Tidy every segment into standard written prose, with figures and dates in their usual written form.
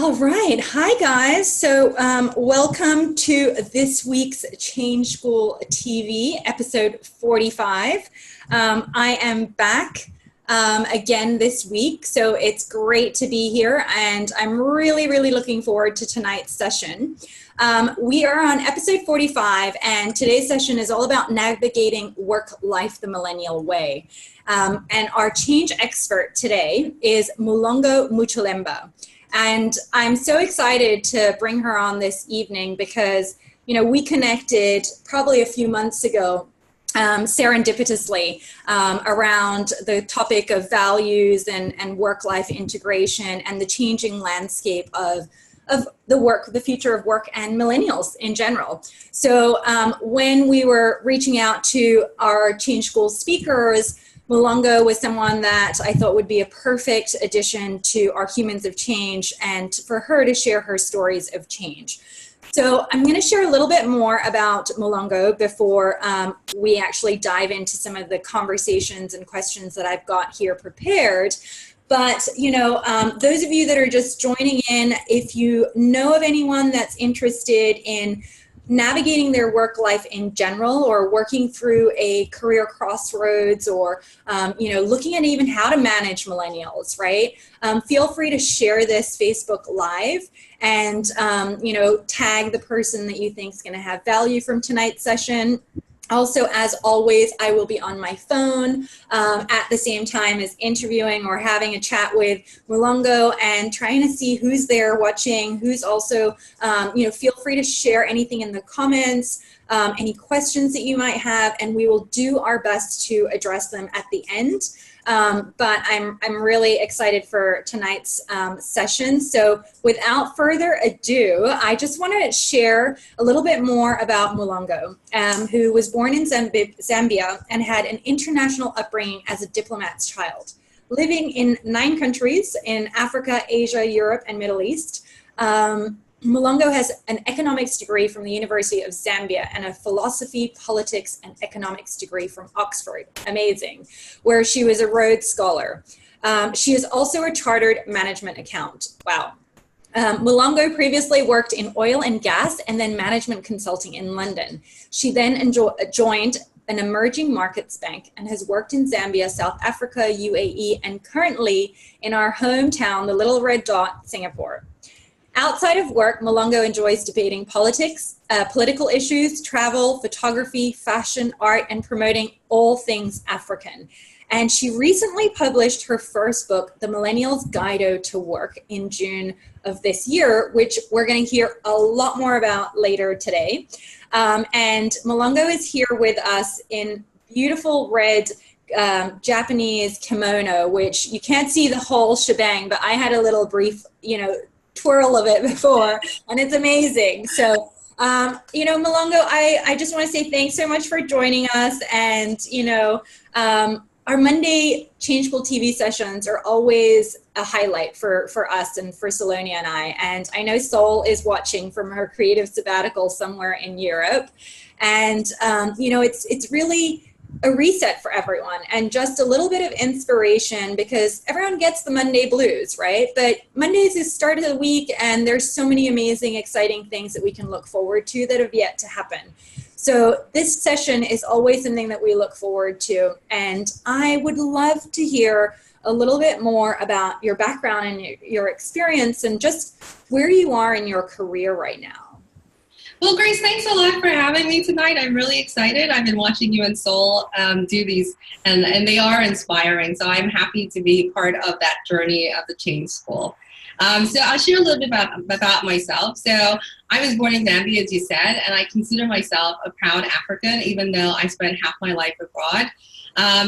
All right. Hi, guys. So welcome to this week's Change School TV, episode 45. I am back again this week, so it's great to be here, and I'm really looking forward to tonight's session. We are on episode 45, and today's session is all about navigating work life the millennial way. And our change expert today is Mulongo Mucholemba. And I'm so excited to bring her on this evening because, you know, we connected probably a few months ago serendipitously around the topic of values and work-life integration and the changing landscape of the future of work and millennials in general. So when we were reaching out to our Change School speakers, Mulongo was someone that I thought would be a perfect addition to our Humans of Change and for her to share her stories of change. So I'm going to share a little bit more about Mulongo before we actually dive into some of the conversations and questions that I've got here prepared. But, you know, those of you that are just joining in, if you know of anyone that's interested in navigating their work life in general or working through a career crossroads or, you know, looking at even how to manage millennials, right? Feel free to share this Facebook Live and, you know, tag the person that you think is going to have value from tonight's session. Also, as always, I will be on my phone at the same time as interviewing or having a chat with Mulongo and trying to see who's there watching, who's also, you know, feel free to share anything in the comments, any questions that you might have, and we will do our best to address them at the end. But I'm really excited for tonight's session. So without further ado, I just want to share a little bit more about Mulongo, who was born in Zambia and had an international upbringing as a diplomat's child, living in 9 countries in Africa, Asia, Europe, and Middle East. Mulongo has an economics degree from the University of Zambia and a philosophy, politics, and economics degree from Oxford, amazing, where she was a Rhodes Scholar. She is also a chartered management accountant. Wow. Mulongo previously worked in oil and gas and then management consulting in London. She then joined an emerging markets bank and has worked in Zambia, South Africa, UAE, and currently in our hometown, the little red dot, Singapore. Outside of work, Mulongo enjoys debating politics, political issues, travel, photography, fashion, art, and promoting all things African. And she recently published her first book, The Millennial's Guide to Work, in June of this year, which we're going to hear a lot more about later today. And Mulongo is here with us in beautiful red Japanese kimono, which you can't see the whole shebang, but I had a little brief, you know, twirl of it before, and it's amazing. So, you know, Mulongo, I just want to say thanks so much for joining us. And, you know, our Monday Change School TV sessions are always a highlight for us and for Salonia and I. And I know Sol is watching from her creative sabbatical somewhere in Europe. And, you know, it's really a reset for everyone and just a little bit of inspiration because everyone gets the Monday blues, right? But Monday's the start of the week and there's so many amazing, exciting things that we can look forward to that have yet to happen. So this session is always something that we look forward to. And I would love to hear a little bit more about your background and your experience and just where you are in your career right now. Well, Grace, thanks a lot for having me tonight. I'm really excited. I've been watching you and Sol do these, and they are inspiring. So I'm happy to be part of that journey of the Change School. So I'll share a little bit about myself. So I was born in Zambia, as you said, and I consider myself a proud African, even though I spent half my life abroad.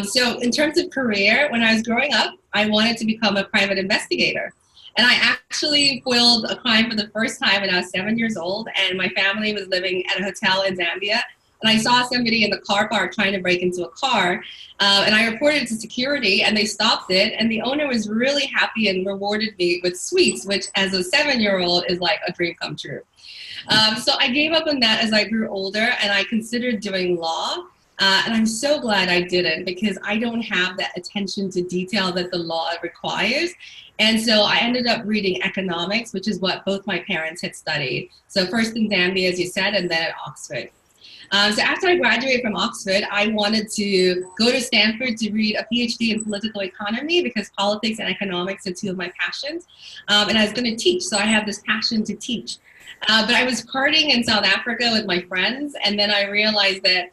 So in terms of career, when I was growing up, I wanted to become a private investigator. And I actually foiled a crime for the first time when I was 7 years old, and my family was living at a hotel in Zambia. And I saw somebody in the car park trying to break into a car, and I reported it to security, and they stopped it. And the owner was really happy and rewarded me with sweets, which as a 7-year-old is like a dream come true. So I gave up on that as I grew older, and I considered doing law. And I'm so glad I didn't, because I don't have that attention to detail that the law requires. And so I ended up reading economics, which is what both my parents had studied. So first in Zambia, as you said, and then at Oxford. So after I graduated from Oxford, I wanted to go to Stanford to read a PhD in political economy, because politics and economics are two of my passions. And I was going to teach, so I have this passion to teach. But I was partying in South Africa with my friends, and then I realized that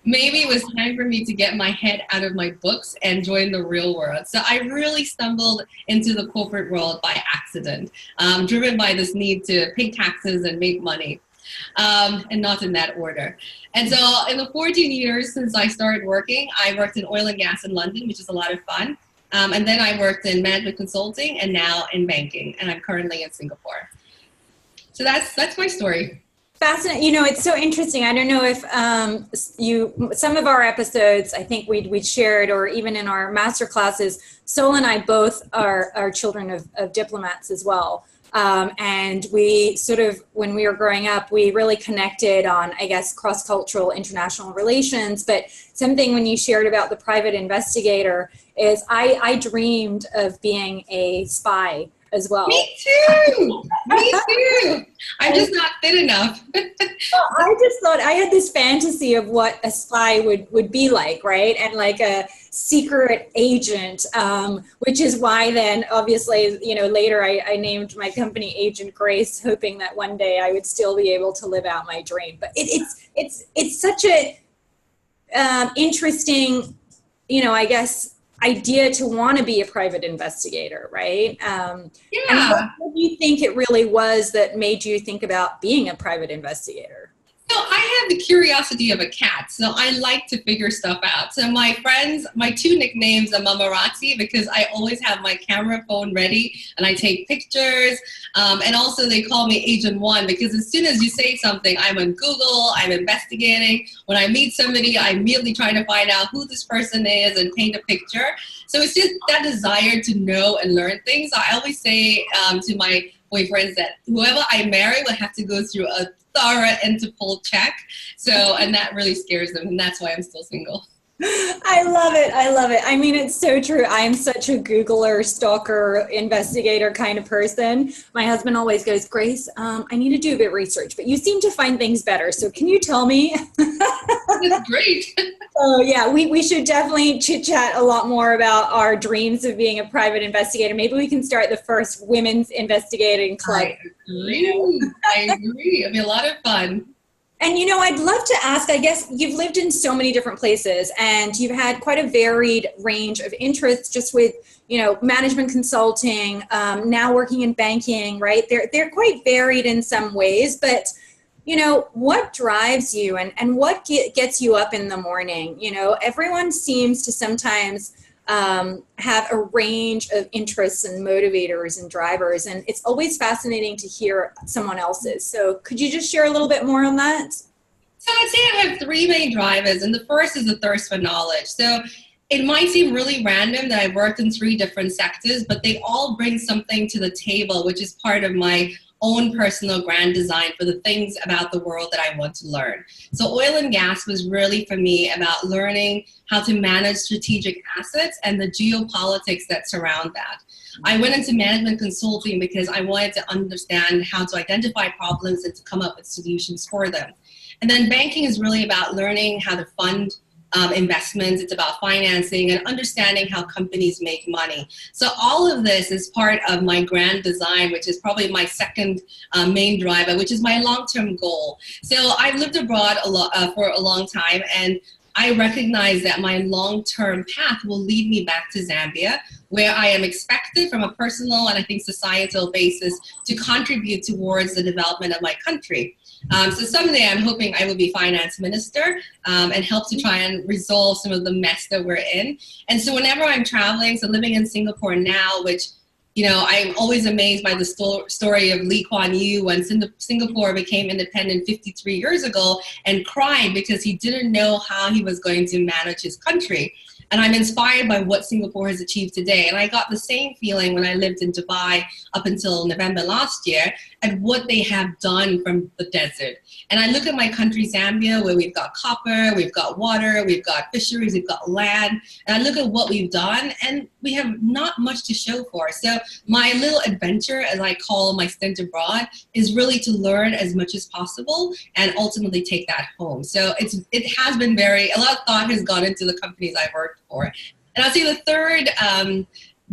maybe it was time for me to get my head out of my books and join the real world. So I really stumbled into the corporate world by accident, driven by this need to pay taxes and make money. And not in that order. And so in the 14 years since I started working, I worked in oil and gas in London, which is a lot of fun. And then I worked in management consulting and now in banking, and I'm currently in Singapore. So that's my story. Fascinating. You know, it's so interesting. I don't know if some of our episodes, I think we'd shared, or even in our master classes, Sol and I both are children of diplomats as well. And we sort of, when we were growing up, we really connected on, I guess, cross-cultural international relations. But something when you shared about the private investigator is I dreamed of being a spy as well. Me too. Me too. I'm just not fit enough. I just thought I had this fantasy of what a spy would be like, right? And like a secret agent, which is why then obviously, you know, later I named my company Agent Grace, hoping that one day I would still be able to live out my dream. But it's such a interesting, you know, I guess, idea to want to be a private investigator, right? Yeah. And what do you think it really was that made you think about being a private investigator? So I have the curiosity of a cat, so I like to figure stuff out. So my friends, my two nicknames are Mamarazzi, because I always have my camera phone ready and I take pictures. And also they call me Agent One, because as soon as you say something, I'm on Google, I'm investigating. When I meet somebody, I immediately try to find out who this person is and paint a picture. So it's just that desire to know and learn things. I always say to my boyfriends that whoever I marry will have to go through a thorough Interpol check. So, and that really scares them, and that's why I'm still single. I love it. I love it. I mean, it's so true. I am such a Googler, stalker, investigator kind of person. My husband always goes, Grace, I need to do a bit of research, but you seem to find things better. So can you tell me? That's great. Oh yeah, we should definitely chit chat a lot more about our dreams of being a private investigator. Maybe we can start the first women's investigating club. I agree. I agree. It'll be a lot of fun. And, you know, I'd love to ask, I guess you've lived in so many different places and you've had quite a varied range of interests just with, you know, management consulting, now working in banking, right? They're quite varied in some ways, but, you know, what drives you and what gets you up in the morning? You know, everyone seems to sometimes have a range of interests and motivators and drivers, and it's always fascinating to hear someone else's. So could you just share a little bit more on that? So I'd say I have three main drivers, and the first is the thirst for knowledge. So it might seem really random that I've worked in three different sectors, but they all bring something to the table, which is part of my own personal grand design for the things about the world that I want to learn. So oil and gas was really for me about learning how to manage strategic assets and the geopolitics that surround that. I went into management consulting because I wanted to understand how to identify problems and to come up with solutions for them. And then banking is really about learning how to fund investments. It's about financing and understanding how companies make money. So all of this is part of my grand design, which is probably my second main driver, which is my long-term goal. So I've lived abroad for a long time, and I recognize that my long-term path will lead me back to Zambia, where I am expected from a personal and I think societal basis to contribute towards the development of my country. So someday I'm hoping I will be finance minister and help to try and resolve some of the mess that we're in. And so whenever I'm traveling, so living in Singapore now, which, you know, I'm always amazed by the story of Lee Kuan Yew when Singapore became independent 53 years ago and cried because he didn't know how he was going to manage his country. And I'm inspired by what Singapore has achieved today. And I got the same feeling when I lived in Dubai up until November last year. at what they have done from the desert. And I look at my country, Zambia, where we've got copper, we've got water, we've got fisheries, we've got land. And I look at what we've done, and we have not much to show for. So my little adventure, as I call my stint abroad, is really to learn as much as possible and ultimately take that home. So it has been a lot of thought has gone into the companies I've worked for. And I'll say the third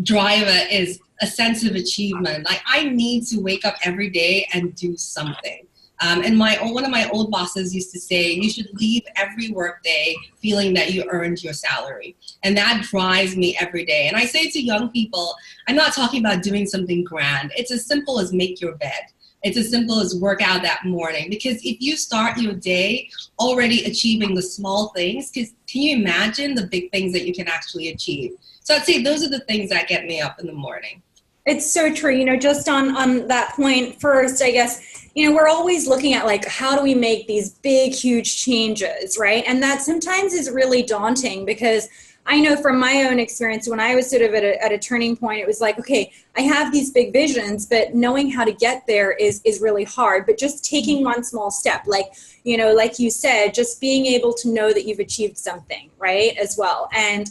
driver is a sense of achievement. Like, I need to wake up every day and do something. And one of my old bosses used to say, you should leave every workday feeling that you earned your salary. And that drives me every day. And I say to young people, I'm not talking about doing something grand. It's as simple as make your bed. It's as simple as work out that morning. Because if you start your day already achieving the small things, can you imagine the big things that you can actually achieve? So I'd say those are the things that get me up in the morning. It's so true. Just on that point first, I guess, we're always looking at like, how do we make these big, huge changes, right? And that sometimes is really daunting, because I know from my own experience, when I was sort of at a turning point, it was like, okay, I have these big visions, but knowing how to get there is really hard. But just taking one small step, like you said, just being able to know that you've achieved something, right, as well. And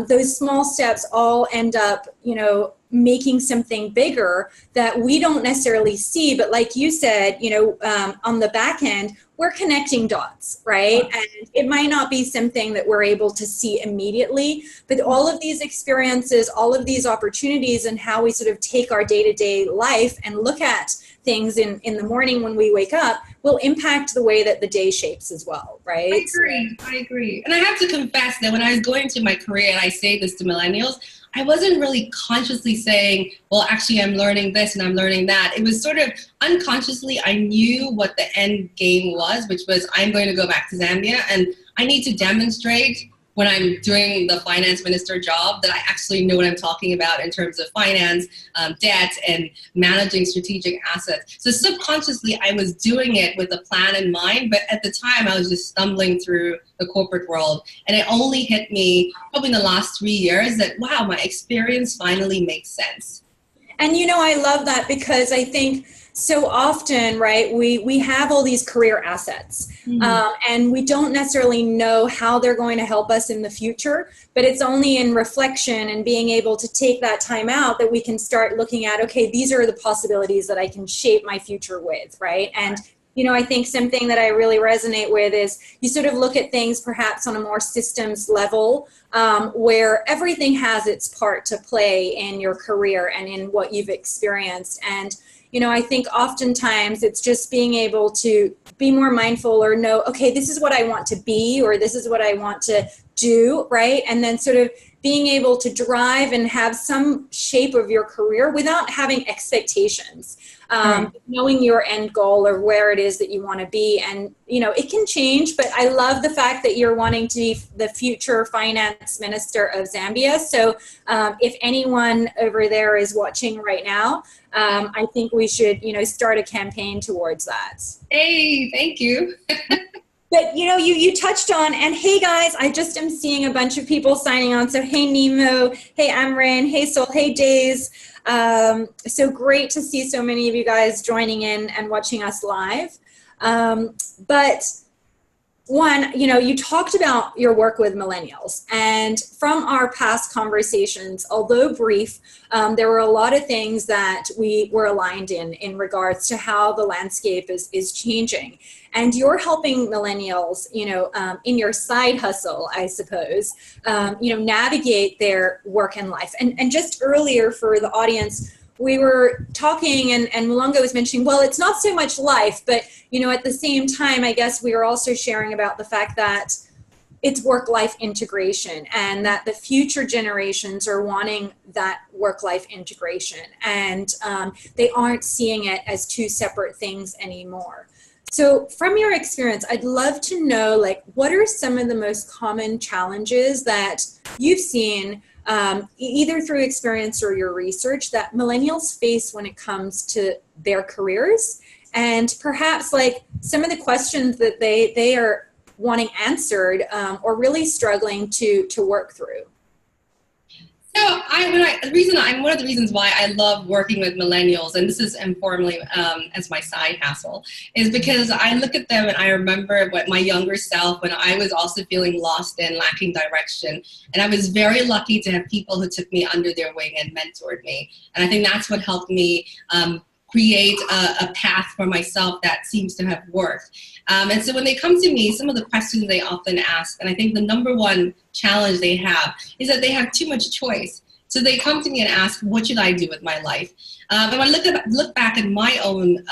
those small steps all end up, making something bigger that we don't necessarily see. But like you said, on the back end, we're connecting dots, right? And it might not be something that we're able to see immediately, but all of these experiences, all of these opportunities, and how we sort of take our day-to-day life and look at things in the morning when we wake up will impact the way that the day shapes as well, right? I agree. And I have to confess that when I was going through my career, and I say this to millennials, I wasn't really consciously saying, well, actually, I'm learning this and I'm learning that. It was sort of unconsciously, I knew what the end game was, which was I'm going to go back to Zambia, and I need to demonstrate when I'm doing the finance minister job that I actually know what I'm talking about in terms of finance, debt, and managing strategic assets. So subconsciously, I was doing it with a plan in mind, but at the time, I was just stumbling through the corporate world. And it only hit me probably in the last 3 years that, wow, my experience finally makes sense. And I love that, because I think so often, right, we have all these career assets, and we don't necessarily know how they're going to help us in the future, but it's only in reflection and being able to take that time out that we can start looking at, okay, these are the possibilities that I can shape my future with, right? And I think something that I really resonate with is you sort of look at things perhaps on a more systems level, where everything has its part to play in your career and in what you've experienced. And I think oftentimes it's just being able to be more mindful or know, okay, this is what I want to be, or this is what I want to do, right? And then sort of being able to drive and have some shape of your career without having expectations, knowing your end goal or where it is that you want to be. And, it can change, but I love the fact that you're wanting to be the future finance minister of Zambia. So if anyone over there is watching right now, I think we should, start a campaign towards that. Hey, thank you. But, you touched on, and hey guys, I just am seeing a bunch of people signing on. So hey Nemo, hey Amrin, hey Sol, hey Days. So great to see so many of you guys joining in and watching us live. But one, you talked about your work with millennials, and from our past conversations, although brief, there were a lot of things that we were aligned in regards to how the landscape is changing. And you're helping millennials, in your side hustle, I suppose, navigate their work and life. And just earlier for the audience, we were talking and Mulongo was mentioning, well, it's not so much life, but, at the same time, I guess we were also sharing about the fact that it's work-life integration, and that the future generations are wanting that work-life integration, and they aren't seeing it as two separate things anymore. So from your experience, I'd love to know, what are some of the most common challenges that you've seen, either through experience or your research, that millennials face when it comes to their careers, and perhaps some of the questions that they are wanting answered or really struggling to work through? One of the reasons why I love working with millennials, and this is informally as my side hustle, is because I look at them and I remember what my younger self when I was also feeling lost and lacking direction. And I was very lucky to have people who took me under their wing and mentored me. And I think that's what helped me create a path for myself that seems to have worked. And so when they come to me, some of the questions they often ask, and I think the number one challenge they have is that they have too much choice. So they come to me and ask, what should I do with my life? And when I look back at my own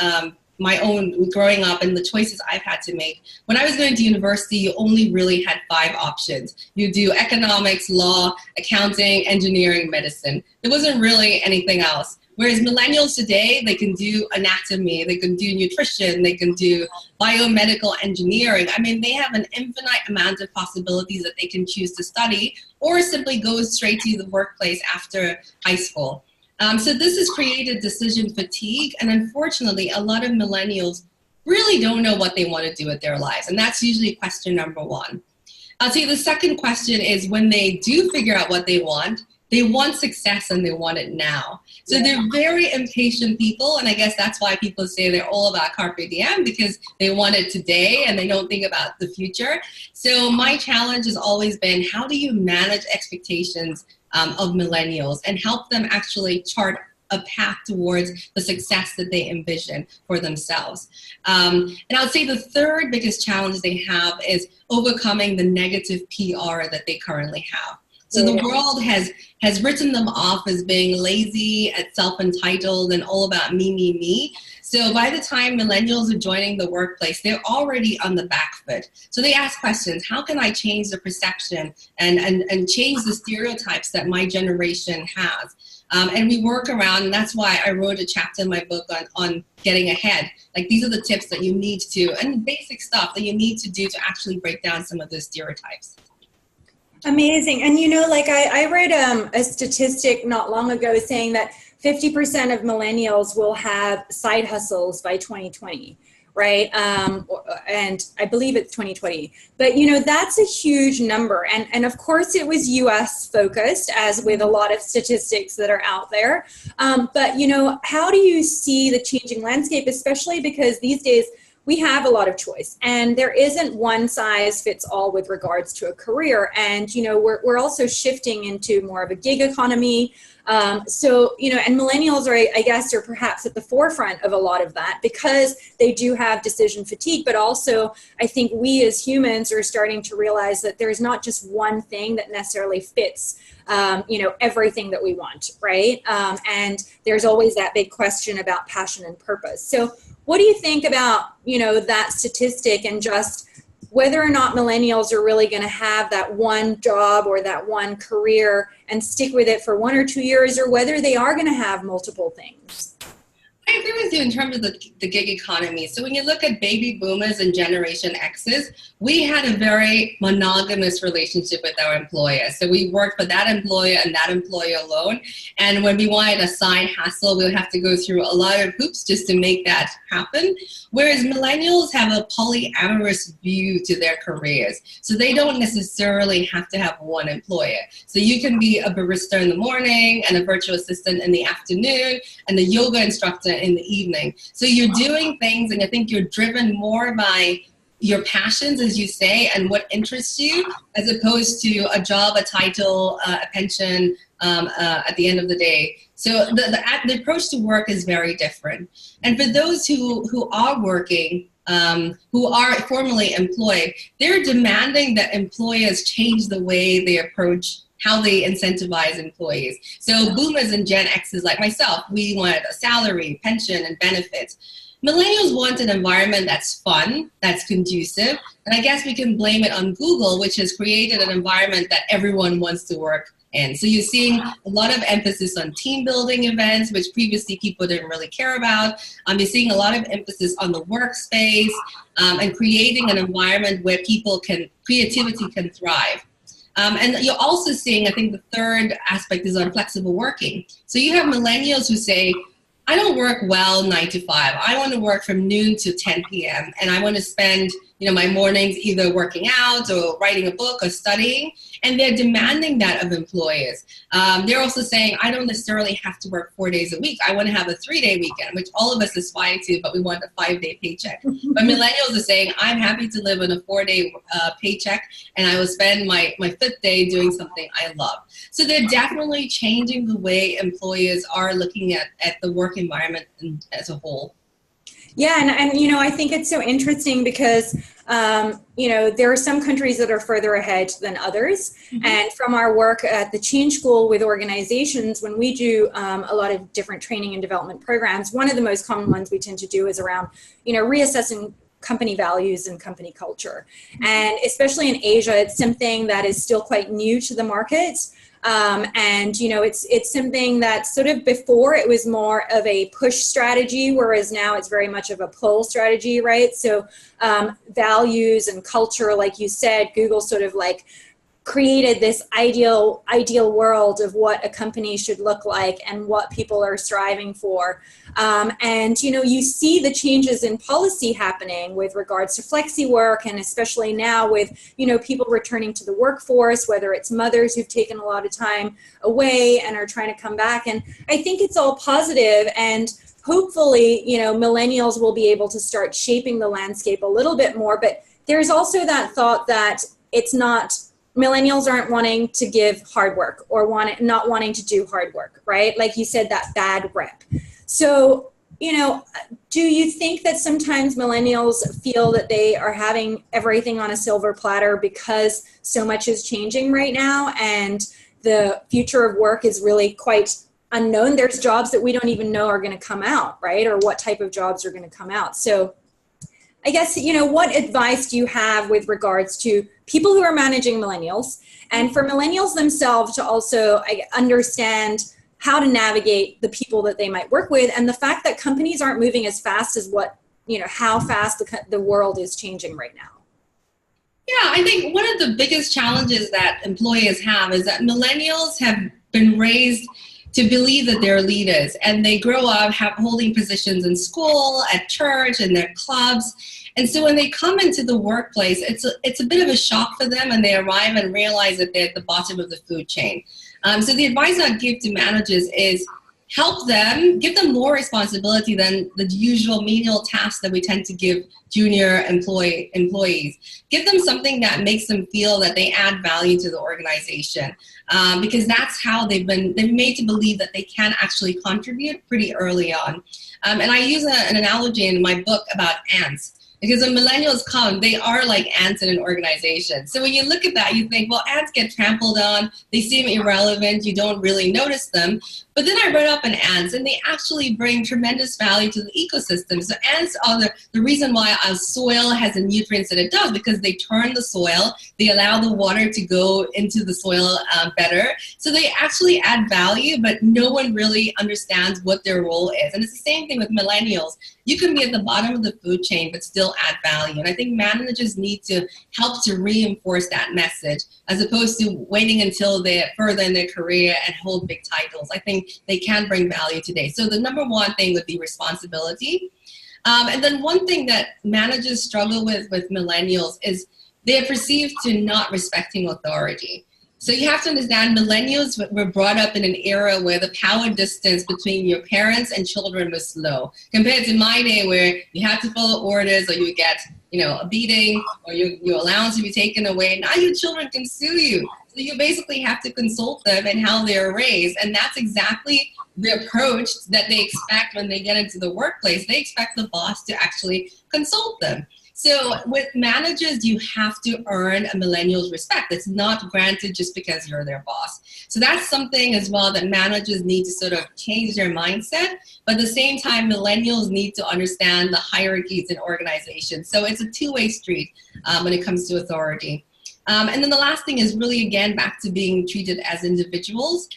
growing up and the choices I've had to make. When I was going to university, you only really had 5 options. You do economics, law, accounting, engineering, medicine. There wasn't really anything else. Whereas millennials today, they can do anatomy, they can do nutrition, they can do biomedical engineering. I mean, they have an infinite amount of possibilities that they can choose to study or simply go straight to the workplace after high school. So this has created decision fatigue, and unfortunately, a lot of millennials really don't know what they want to do with their lives, and that's usually question number 1. I'll tell you the second question is when they do figure out what they want success and they want it now. So they're very impatient people, and I guess that's why people say they're all about carpe diem, because they want it today and they don't think about the future. So my challenge has always been, how do you manage expectations of millennials and help them actually chart a path towards the success that they envision for themselves. And I would say the third biggest challenge they have is overcoming the negative PR that they currently have. So the world has written them off as being lazy, and self-entitled, and all about me, me, me. So by the time millennials are joining the workplace, they're already on the back foot. So they ask questions, how can I change the perception and change the stereotypes that my generation has? And we work around, and that's why I wrote a chapter in my book on getting ahead. Like, these are the tips that you need to, and basic stuff that you need to do to actually break down some of those stereotypes. Amazing. And I read a statistic not long ago saying that 50% of millennials will have side hustles by 2020, right? And I believe it's 2020. But, that's a huge number. And of course, it was US focused, as with a lot of statistics that are out there. But, how do you see the changing landscape, especially because these days, we have a lot of choice, and there isn't one size fits all with regards to a career. And, we're also shifting into more of a gig economy. So, and millennials are perhaps at the forefront of a lot of that because they do have decision fatigue, but also I think we as humans are starting to realize that there's not just one thing that necessarily fits everything that we want, right? And there's always that big question about passion and purpose. So what do you think about, that statistic and just whether or not millennials are really going to have that one job or that one career and stick with it for 1 or 2 years, or whether they are going to have multiple things? I agree with you in terms of the gig economy. So when you look at baby boomers and Generation X's, we had a very monogamous relationship with our employer. So we worked for that employer and that employer alone. And when we wanted a side hustle, we would have to go through a lot of hoops just to make that happen. Whereas millennials have a polyamorous view to their careers. So they don't necessarily have to have one employer. So you can be a barista in the morning and a virtual assistant in the afternoon and a yoga instructor in the evening. So you're doing things, and I think you're driven more by your passions, as you say, and what interests you, as opposed to a job, a title, a pension at the end of the day. So the approach to work is very different. And for those who are working, who are formally employed, they're demanding that employers change the way they approach how they incentivize employees. So boomers and Gen X's like myself, we wanted a salary, pension, and benefits. Millennials want an environment that's fun, that's conducive, and I guess we can blame it on Google, which has created an environment that everyone wants to work in. So you're seeing a lot of emphasis on team building events, which previously people didn't really care about. You're seeing a lot of emphasis on the workspace and creating an environment where creativity can thrive. And you're also seeing, I think the third aspect is on flexible working. So you have millennials who say, I don't work well 9 to 5. I want to work from noon to 10 p.m. and I want to spend my mornings either working out or writing a book or studying, and they're demanding that of employees. They're also saying, I don't necessarily have to work 4 days a week. I want to have a 3-day weekend, which all of us aspire to, but we want a 5-day paycheck. But millennials are saying, I'm happy to live on a 4-day paycheck, and I will spend my 5th day doing something I love. So they're definitely changing the way employers are looking at the work environment as a whole. Yeah, and I think it's so interesting because, there are some countries that are further ahead than others. Mm-hmm. And from our work at the Change School with organizations, when we do a lot of different training and development programs, one of the most common ones we tend to do is around, reassessing company values and company culture. Mm-hmm. And especially in Asia, it's something that is still quite new to the market. It's something that sort of before it was more of a push strategy, whereas now it's very much of a pull strategy, right? So values and culture, like you said, Google sort of like created this ideal world of what a company should look like and what people are striving for. You see the changes in policy happening with regards to flexi work, and especially now with, people returning to the workforce, whether it's mothers who've taken a lot of time away and are trying to come back. And I think it's all positive, and hopefully, millennials will be able to start shaping the landscape a little bit more. But there's also that thought that millennials aren't wanting to give hard work or not wanting to do hard work, right? Like you said, that bad rep. So, do you think that sometimes millennials feel that they are having everything on a silver platter because so much is changing right now and the future of work is really quite unknown? There's jobs that we don't even know are going to come out, right? Or what type of jobs are going to come out. So I guess, what advice do you have with regards to people who are managing millennials, and for millennials themselves to also understand how to navigate the people that they might work with, and the fact that companies aren't moving as fast as how fast the world is changing right now? Yeah, I think one of the biggest challenges that employers have is that millennials have been raised to believe that they're leaders, and they grow up holding positions in school, at church, in their clubs. And so when they come into the workplace, it's a bit of a shock for them, and they arrive and realize that they're at the bottom of the food chain. So the advice I'd give to managers is help them, give them more responsibility than the usual menial tasks that we tend to give junior employees. Give them something that makes them feel that they add value to the organization, because that's how they've made to believe that they can actually contribute pretty early on. And I use an analogy in my book about ants. Because when millennials come, they are like ants in an organization. So when you look at that, you think, well, ants get trampled on, they seem irrelevant, you don't really notice them. But then I read up on ants, and they actually bring tremendous value to the ecosystem. So ants are the reason why our soil has the nutrients that it does, because they turn the soil, they allow the water to go into the soil better. So they actually add value, but no one really understands what their role is. And it's the same thing with millennials. You can be at the bottom of the food chain, but still add value. And I think managers need to help to reinforce that message, as opposed to waiting until they're further in their career and hold big titles. I think they can bring value today. So the number one thing would be responsibility. And then one thing that managers struggle with millennials is they're perceived to not respecting authority. So you have to understand, millennials were brought up in an era where the power distance between your parents and children was low, compared to my day where you had to follow orders, or you would get, a beating, or your allowance would be taken away. Now your children can sue you. So you basically have to consult them and how they're raised. And that's exactly the approach that they expect when they get into the workplace. They expect the boss to actually consult them. So with managers, you have to earn a millennial's respect. It's not granted just because you're their boss. So that's something as well that managers need to sort of change their mindset. But at the same time, millennials need to understand the hierarchies in organizations. So it's a two-way street when it comes to authority. And then the last thing is really, again, back to being treated as individuals.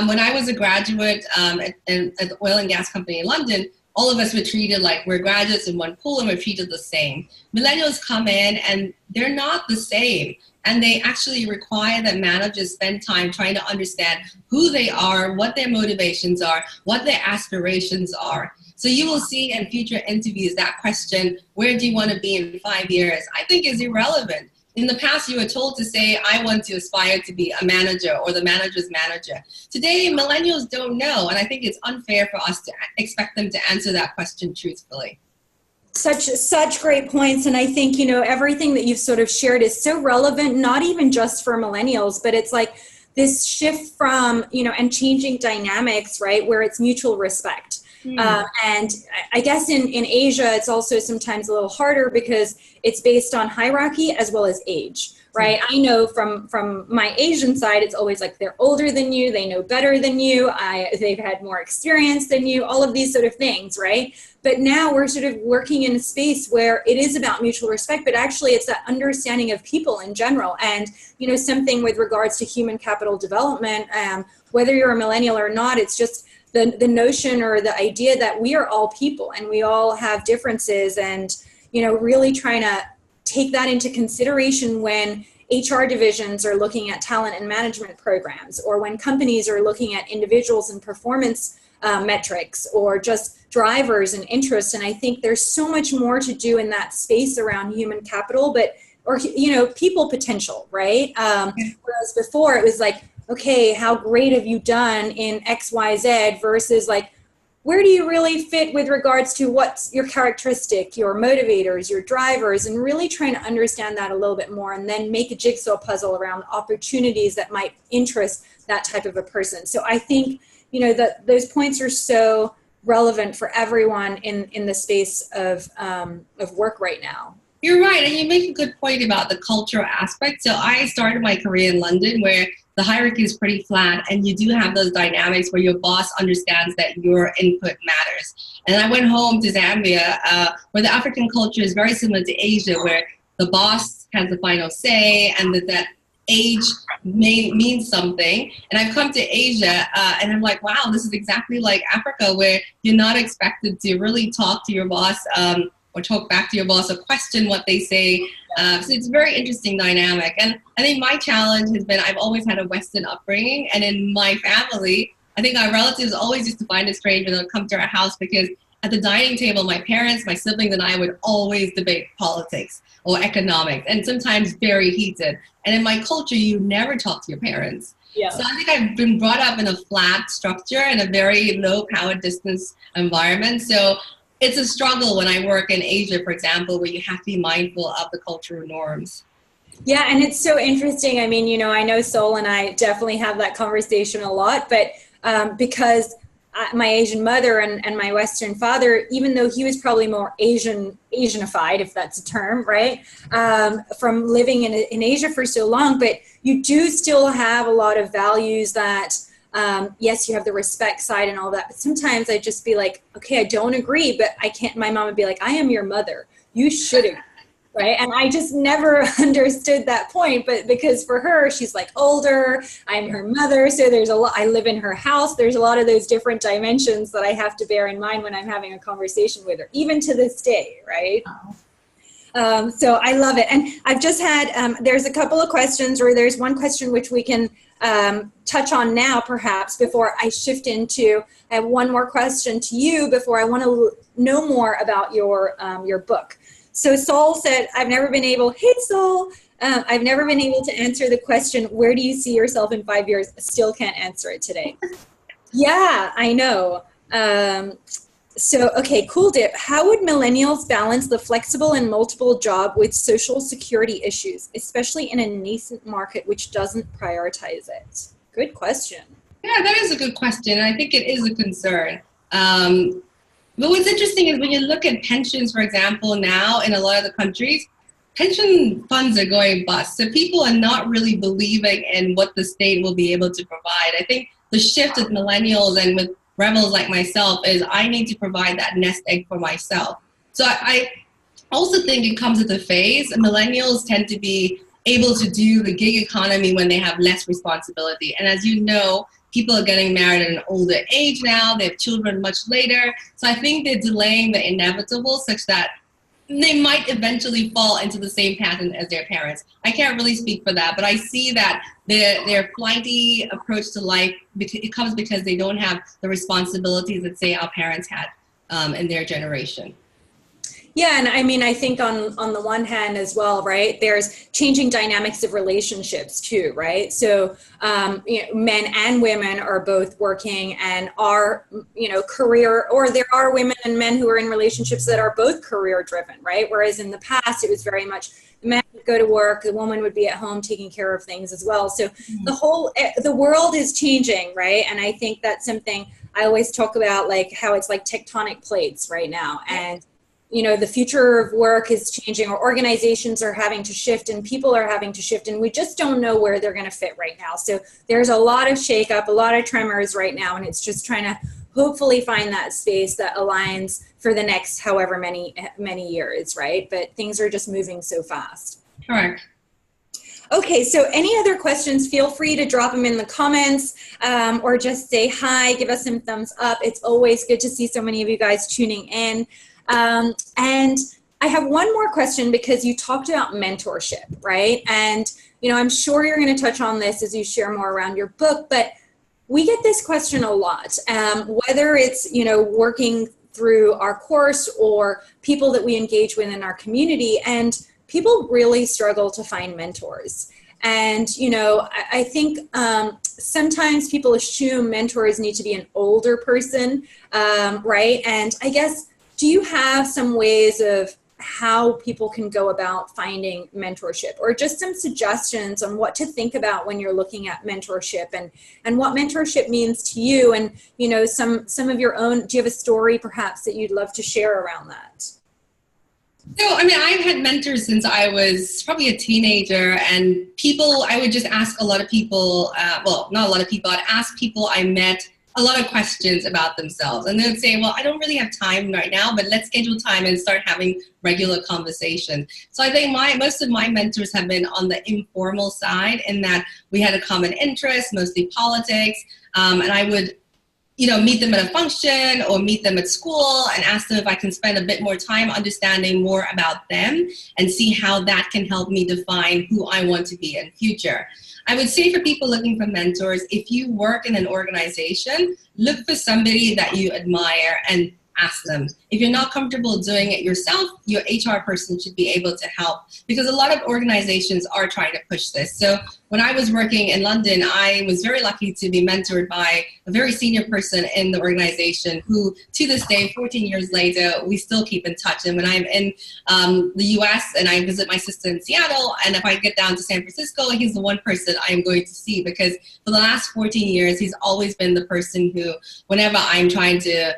When I was a graduate at the oil and gas company in London, all of us were treated like we're graduates in one pool, and we're treated the same. Millennials come in and they're not the same. And they actually require that managers spend time trying to understand who they are, what their motivations are, what their aspirations are. So you will see in future interviews that question, where do you want to be in 5 years, I think is irrelevant. In the past, you were told to say, I want to aspire to be a manager or the manager's manager. Today, millennials don't know, and I think it's unfair for us to expect them to answer that question truthfully. Such great points. And I think, everything that you've sort of shared is so relevant, not even just for millennials, but it's like this shift from, and changing dynamics, right, where it's mutual respect. And I guess in Asia, it's also sometimes a little harder because it's based on hierarchy as well as age, right? I know from my Asian side, it's always like they're older than you, they know better than you, they've had more experience than you, all of these sort of things, right? But now we're sort of working in a space where it is about mutual respect, but actually it's that understanding of people in general. And, something with regards to human capital development, whether you're a millennial or not, it's just the notion or the idea that we are all people and we all have differences, and really trying to take that into consideration when HR divisions are looking at talent and management programs, or when companies are looking at individuals and performance metrics, or just drivers and interests. And I think there's so much more to do in that space around human capital, or people potential, right? Whereas before it was like, okay, how great have you done in XYZ versus like, where do you really fit with regards to what's your characteristic, your motivators, your drivers, and really trying to understand that a little bit more, and then make a jigsaw puzzle around opportunities that might interest that type of a person. So I think, that those points are so relevant for everyone in the space of work right now. You're right, and you make a good point about the cultural aspect. So I started my career in London, where the hierarchy is pretty flat, and you do have those dynamics where your boss understands that your input matters. And I went home to Zambia, where the African culture is very similar to Asia, where the boss has the final say, and that age means something. And I've come to Asia, and I'm like, wow, this is exactly like Africa, where you're not expected to really talk to your boss, or talk back to your boss, or question what they say. So it's a very interesting dynamic. And I think my challenge has been, I've always had a Western upbringing, and in my family, I think our relatives always used to find it strange when they'd come to our house, because at the dining table, my parents, my siblings, and I would always debate politics or economics, and sometimes very heated. And in my culture, you never talk to your parents. Yeah. So I think I've been brought up in a flat structure and a very low power distance environment. So it's a struggle when I work in Asia, for example, where you have to be mindful of the cultural norms. Yeah, and it's so interesting. I mean, I know Sol and I definitely have that conversation a lot, but because my Asian mother and my Western father, even though he was probably more Asianified, if that's a term, right, from living in Asia for so long, but you do still have a lot of values that, yes, you have the respect side and all that, but sometimes I'd just be like, okay, I don't agree, but I can't. My mom would be like, I am your mother. You should agree. Right. And I just never understood that point. But because for her, she's like older, I'm her mother. So there's a lot, I live in her house. There's a lot of those different dimensions that I have to bear in mind when I'm having a conversation with her, even to this day. Right. So I love it. And I've just had, there's a couple of questions, or there's one question which we can touch on now, perhaps, before I shift into, I have one more question to you before I want to know more about your book. So Sol said, I've never been able to answer the question, where do you see yourself in 5 years? Still can't answer it today. Yeah, I know. So, okay, cool, Dip. How would millennials balance the flexible and multiple job with social security issues, especially in a nascent market which doesn't prioritize it? Good question. Yeah, that is a good question. I think it is a concern. But what's interesting is when you look at pensions, for example, now in a lot of the countries, pension funds are going bust. So people are not really believing in what the state will be able to provide. I think the shift with millennials and with rebels like myself is I need to provide that nest egg for myself. So I also think it comes with a phase. Millennials tend to be able to do the gig economy when they have less responsibility. And as you know, people are getting married at an older age now. They have children much later. So I think they're delaying the inevitable such that they might eventually fall into the same pattern as their parents. I can't really speak for that, but I see that their flighty approach to life, it comes because they don't have the responsibilities that, say, our parents had. in their generation. Yeah, and I mean, I think on the one hand as well, right? There's changing dynamics of relationships too, right? So, men and women are both working and are, career, or there are women and men who are in relationships that are both career driven, right? Whereas in the past, it was very much the man would go to work, the woman would be at home taking care of things as well. So the world is changing, right? And I think that's something I always talk about, like how it's like tectonic plates right now, and the future of work is changing, or organizations are having to shift and people are having to shift, and we just don't know where they're going to fit right now. So there's a lot of shakeup, a lot of tremors right now, and it's just trying to hopefully find that space that aligns for the next however many years, right? But things are just moving so fast. Correct. Okay, so any other questions, feel free to drop them in the comments, or just say hi, give us some thumbs up. It's always good to see so many of you guys tuning in. And I have one more question, because you talked about mentorship, right? And, I'm sure you're going to touch on this as you share more around your book, but we get this question a lot, whether it's, working through our course or people that we engage with in our community, and people really struggle to find mentors. And, I think sometimes people assume mentors need to be an older person, right? And I guess, do you have some ways of how people can go about finding mentorship, or just some suggestions on what to think about when you're looking at mentorship, and what mentorship means to you? And, some of your own, do you have a story perhaps that you'd love to share around that? So, I've had mentors since I was probably a teenager, and I would just ask a lot of people, well, not a lot of people, I'd ask people I met a lot of questions about themselves. And they would say, well, I don't really have time right now, but let's schedule time and start having regular conversations. So I think most of my mentors have been on the informal side, in that we had a common interest, mostly politics. And I would meet them at a function or meet them at school and ask them if I can spend a bit more time understanding more about them and see how that can help me define who I want to be in future. I would say for people looking for mentors, if you work in an organization, look for somebody that you admire and ask them. If you're not comfortable doing it yourself, your HR person should be able to help, because a lot of organizations are trying to push this. So when I was working in London, I was very lucky to be mentored by a very senior person in the organization who, to this day, 14 years later, we still keep in touch. And when I'm in the US and I visit my sister in Seattle, and if I get down to San Francisco, he's the one person I am going to see, because for the last 14 years, he's always been the person who, whenever I'm trying to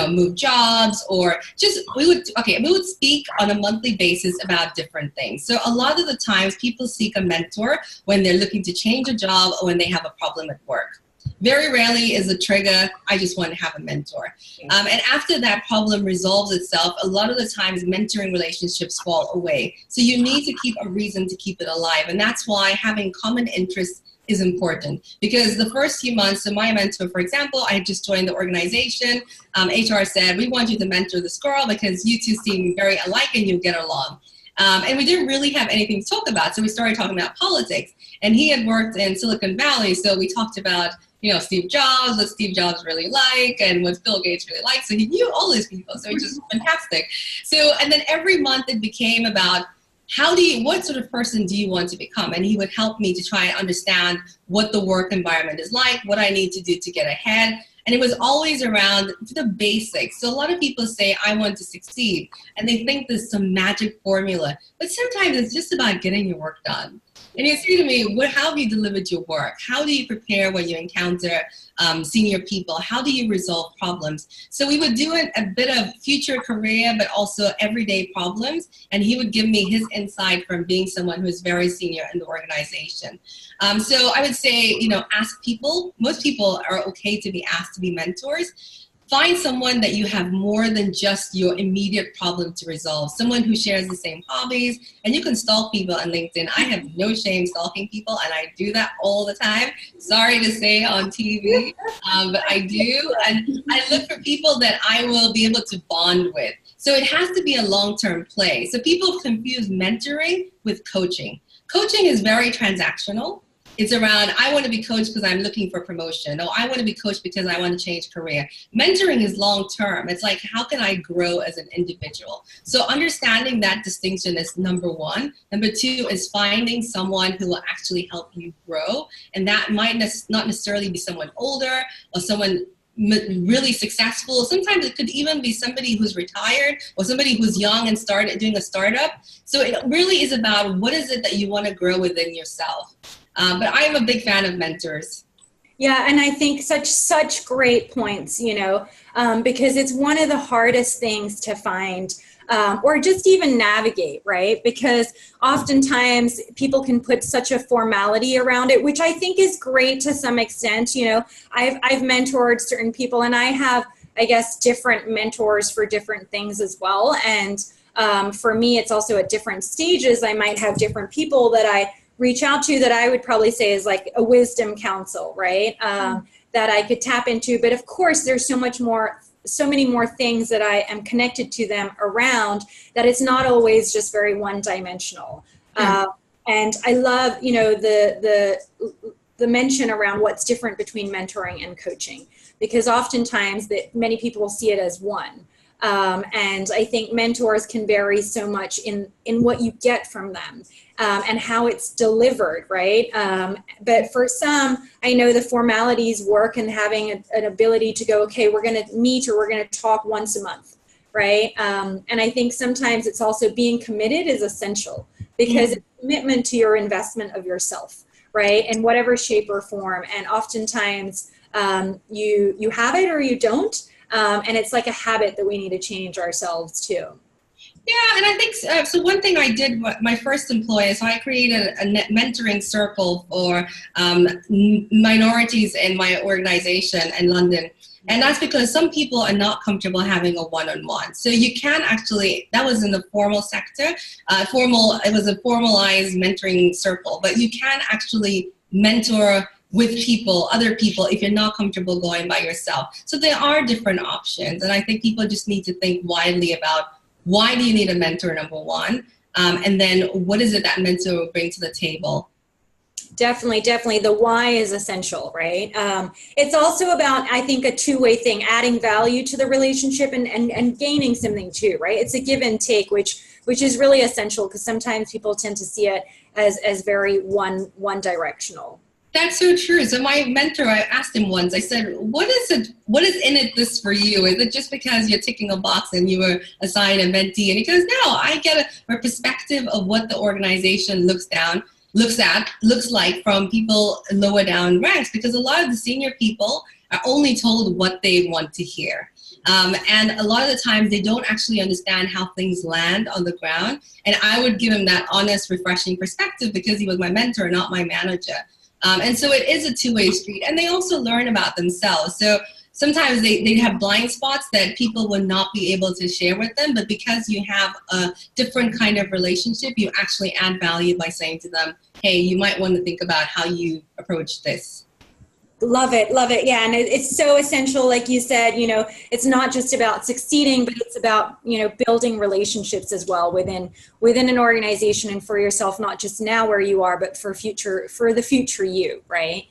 move jobs, or just, we would speak on a monthly basis about different things. So a lot of the times people seek a mentor when they're looking to change a job or when they have a problem at work. Very rarely is a trigger, I just want to have a mentor. And after that problem resolves itself, a lot of the times mentoring relationships fall away. So you need to keep a reason to keep it alive. And that's why having common interests is important, because the first few months, so my mentor, for example, I had just joined the organization. HR said, we want you to mentor this girl because you two seem very alike and you get along. And we didn't really have anything to talk about, so we started talking about politics. And he had worked in Silicon Valley, so we talked about Steve Jobs, what Steve Jobs really like, and what Bill Gates really liked. So he knew all these people, so it's just fantastic. So, and then every month it became about, what sort of person do you want to become? And he would help me to try and understand what the work environment is like, what I need to do to get ahead. And it was always around the basics. So a lot of people say, I want to succeed, and they think there's some magic formula. But sometimes it's just about getting your work done. And you say to me, how have you delivered your work? How do you prepare when you encounter senior people? How do you resolve problems? So we would do a bit of future career, but also everyday problems. And he would give me his insight from being someone who is very senior in the organization. So I would say, ask people. Most people are okay to be asked to be mentors. Find someone that you have more than just your immediate problem to resolve, someone who shares the same hobbies, and you can stalk people on LinkedIn. I have no shame stalking people, and I do that all the time. Sorry to say on TV, but I do, and I look for people that I will be able to bond with. So it has to be a long-term play. So people confuse mentoring with coaching. Coaching is very transactional. It's around, I want to be coached because I'm looking for promotion. Or I want to be coached because I want to change career. Mentoring is long term. It's like, how can I grow as an individual? So understanding that distinction is number one. Number two is finding someone who will actually help you grow. And that might not necessarily be someone older or someone really successful. Sometimes it could even be somebody who's retired or somebody who's young and started doing a startup. So it really is about what is it that you want to grow within yourself. But I am a big fan of mentors. Yeah, and I think such great points, because it's one of the hardest things to find or just even navigate, right? Because oftentimes people can put such a formality around it, which I think is great to some extent. I've mentored certain people, and I have, I guess, different mentors for different things as well. And for me, it's also at different stages. I might have different people that I reach out to that I would probably say is like a wisdom council, right? That I could tap into. But of course, there's so many more things that I am connected to them around that it's not always just very one-dimensional. And I love, the mention around what's different between mentoring and coaching, because oftentimes that many people see it as one. And I think mentors can vary so much in what you get from them and how it's delivered, right? But for some, I know the formalities work, and having an ability to go, okay, we're going to meet or we're going to talk once a month, right? And I think sometimes it's also being committed is essential, because it's a commitment to your investment of yourself, right? In whatever shape or form. And oftentimes you have it or you don't. And it's like a habit that we need to change ourselves too. Yeah, and I think, so one thing I did, my first employer, so I created a mentoring circle for minorities in my organization in London. And that's because some people are not comfortable having a one-on-one. So you can actually, that was in the formal sector, it was a formalized mentoring circle, but you can actually mentor with people, other people, if you're not comfortable going by yourself. So there are different options. And I think people just need to think widely about, why do you need a mentor, number one? And then what is it that mentor will bring to the table? Definitely. The why is essential, right? It's also about, I think, a two-way thing, adding value to the relationship and gaining something too, right? It's a give and take, which is really essential, because sometimes people tend to see it as very one directional. That's so true. So my mentor, I asked him once, I said, what is in it this for you? Is it just because you're ticking a box and you were assigned a mentee? And he goes, no, I get a perspective of what the organization looks like from people lower down ranks, because a lot of the senior people are only told what they want to hear. And a lot of the times they don't actually understand how things land on the ground. And I would give him that honest, refreshing perspective, because he was my mentor, not my manager. And so it is a two-way street, and they also learn about themselves. So sometimes they have blind spots that people will not be able to share with them, but because you have a different kind of relationship, you actually add value by saying to them, hey, you might want to think about how you approach this. Love it. Yeah. And it's so essential. Like you said, it's not just about succeeding, but it's about, building relationships as well within an organization and for yourself, not just now where you are, but for the future you, right?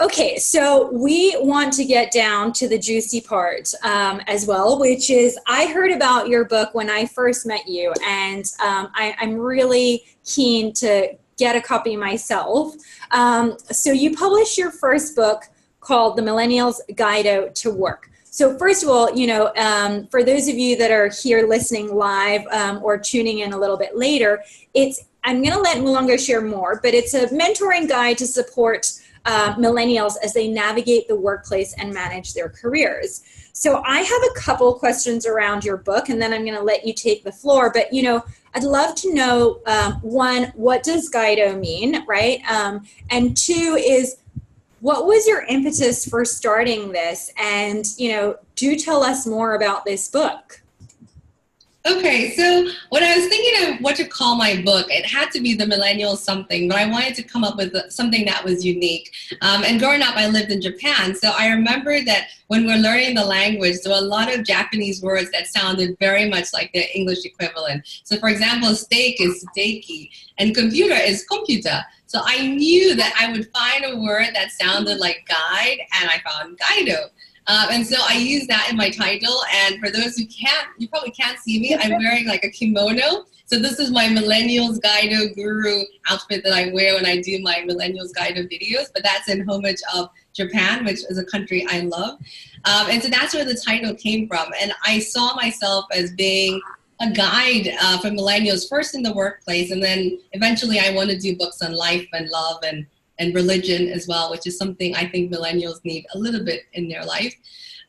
Okay. So we want to get down to the juicy part as well, which is, I heard about your book when I first met you, and I'm really keen to get a copy myself. So you published your first book called The Millennial's Guide to Work. So first of all, for those of you that are here listening live or tuning in a little bit later, I'm going to let Mulonga share more, but it's a mentoring guide to support millennials as they navigate the workplace and manage their careers. So I have a couple questions around your book, and then I'm going to let you take the floor. But, I'd love to know, one, what does Guido mean, right? And two is, what was your impetus for starting this? And, do tell us more about this book. Okay, so when I was thinking of what to call my book, it had to be The Millennial Something, but I wanted to come up with something that was unique. And growing up, I lived in Japan, so I remember that when we're learning the language, there were a lot of Japanese words that sounded very much like their English equivalent. So for example, steak is steiki, and computer is computer. So I knew that I would find a word that sounded like guide, and I found Guido. And so I use that in my title. And for those who you probably can't see me, I'm wearing like a kimono. So this is my Millennials Guido Guru outfit that I wear when I do my Millennials Guido videos. But that's in homage of Japan, which is a country I love. And so that's where the title came from. And I saw myself as being a guide for millennials, first in the workplace, and then eventually I want to do books on life and love and religion as well, which is something I think millennials need a little bit in their life.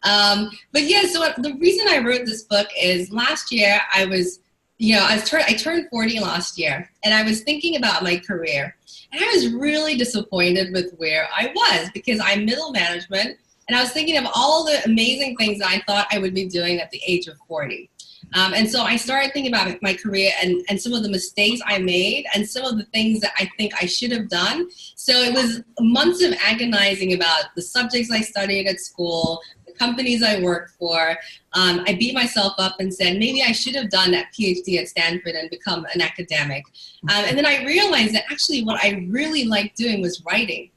But yeah, so the reason I wrote this book is last year I was, I turned 40 last year, and I was thinking about my career. And I was really disappointed with where I was, because I'm middle management, and I was thinking of all the amazing things that I thought I would be doing at the age of 40. And so I started thinking about my career and some of the mistakes I made and some of the things that I think I should have done. So it was months of agonizing about the subjects I studied at school, the companies I worked for. I beat myself up and said, maybe I should have done that PhD at Stanford and become an academic. And then I realized that actually what I really liked doing was writing.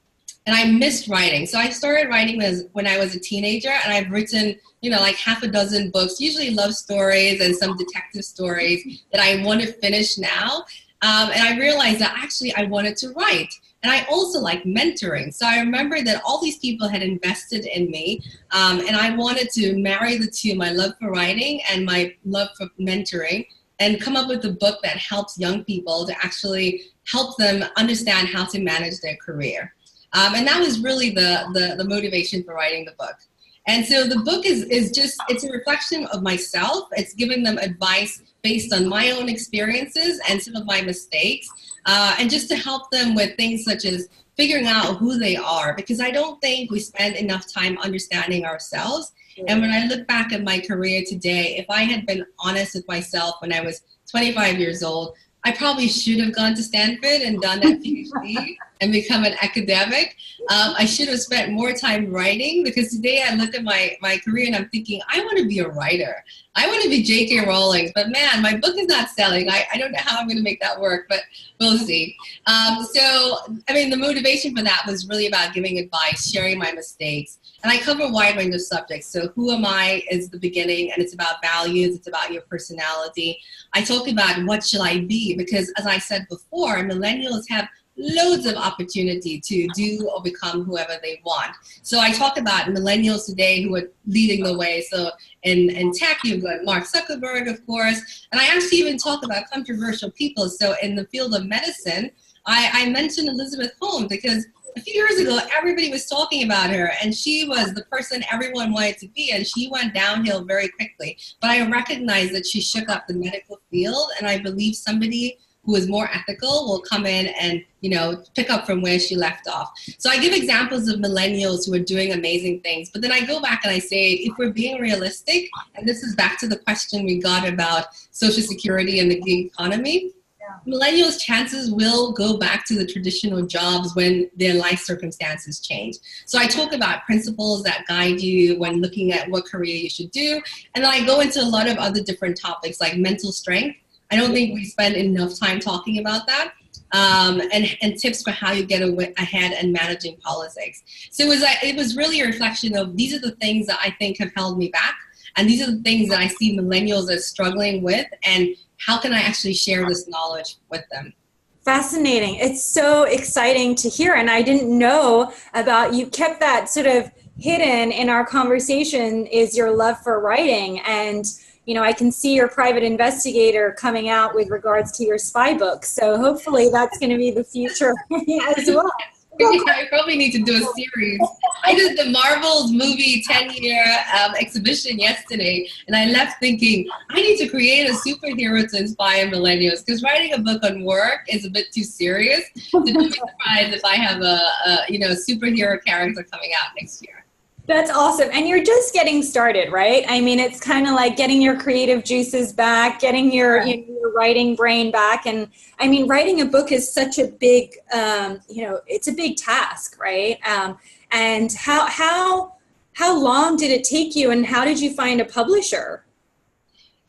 And I missed writing. So I started writing when I was a teenager, and I've written, like half a dozen books, usually love stories and some detective stories that I want to finish now. And I realized that actually I wanted to write. And I also like mentoring. So I remember that all these people had invested in me, and I wanted to marry the two, my love for writing and my love for mentoring, and come up with a book that helps young people to actually help them understand how to manage their career. And that was really the motivation for writing the book. And so the book is just, it's a reflection of myself. It's giving them advice based on my own experiences and some of my mistakes, and just to help them with things such as figuring out who they are, because I don't think we spend enough time understanding ourselves. And when I look back at my career today, if I had been honest with myself when I was 25 years old, I probably should have gone to Stanford and done that PhD and become an academic. I should have spent more time writing, because today I look at my career and I'm thinking, I want to be a writer. I want to be J.K. Rowling, but man, my book is not selling. I don't know how I'm going to make that work, but we'll see. So, I mean, the motivation for that was really about giving advice, sharing my mistakes. And I cover a wide range of subjects. So who am I is the beginning, and it's about values, it's about your personality. I talk about what should I be, because as I said before, millennials have loads of opportunity to do or become whoever they want. So I talk about millennials today who are leading the way. So in tech, you've got Mark Zuckerberg, of course. And I actually even talk about controversial people. So in the field of medicine, I mentioned Elizabeth Holmes, because a few years ago, everybody was talking about her, and she was the person everyone wanted to be, and she went downhill very quickly. But I recognize that she shook up the medical field, and I believe somebody who is more ethical will come in and, pick up from where she left off. So I give examples of millennials who are doing amazing things, but then I go back and I say, if we're being realistic, and this is back to the question we got about Social Security and the gig economy, millennials' chances will go back to the traditional jobs when their life circumstances change. So I talk about principles that guide you when looking at what career you should do. And then I go into a lot of other different topics like mental strength. I don't think we spend enough time talking about that. And tips for how you get ahead and managing politics. So it was really a reflection of, these are the things that I think have held me back. And these are the things that I see millennials as struggling with, and how can I actually share this knowledge with them? Fascinating. It's so exciting to hear. And I didn't know about, you kept that sort of hidden in our conversation, is your love for writing. And, I can see your private investigator coming out with regards to your spy book. So hopefully that's going to be the future as well. I probably need to do a series. I did the Marvel's movie 10-year exhibition yesterday, and I left thinking, I need to create a superhero to inspire millennials, because writing a book on work is a bit too serious. So don't be surprised if I have a superhero character coming out next year. That's awesome. And you're just getting started, right? I mean, it's kind of like getting your creative juices back, getting your writing brain back. And I mean, writing a book is such a big, it's a big task, right? And how long did it take you, and how did you find a publisher?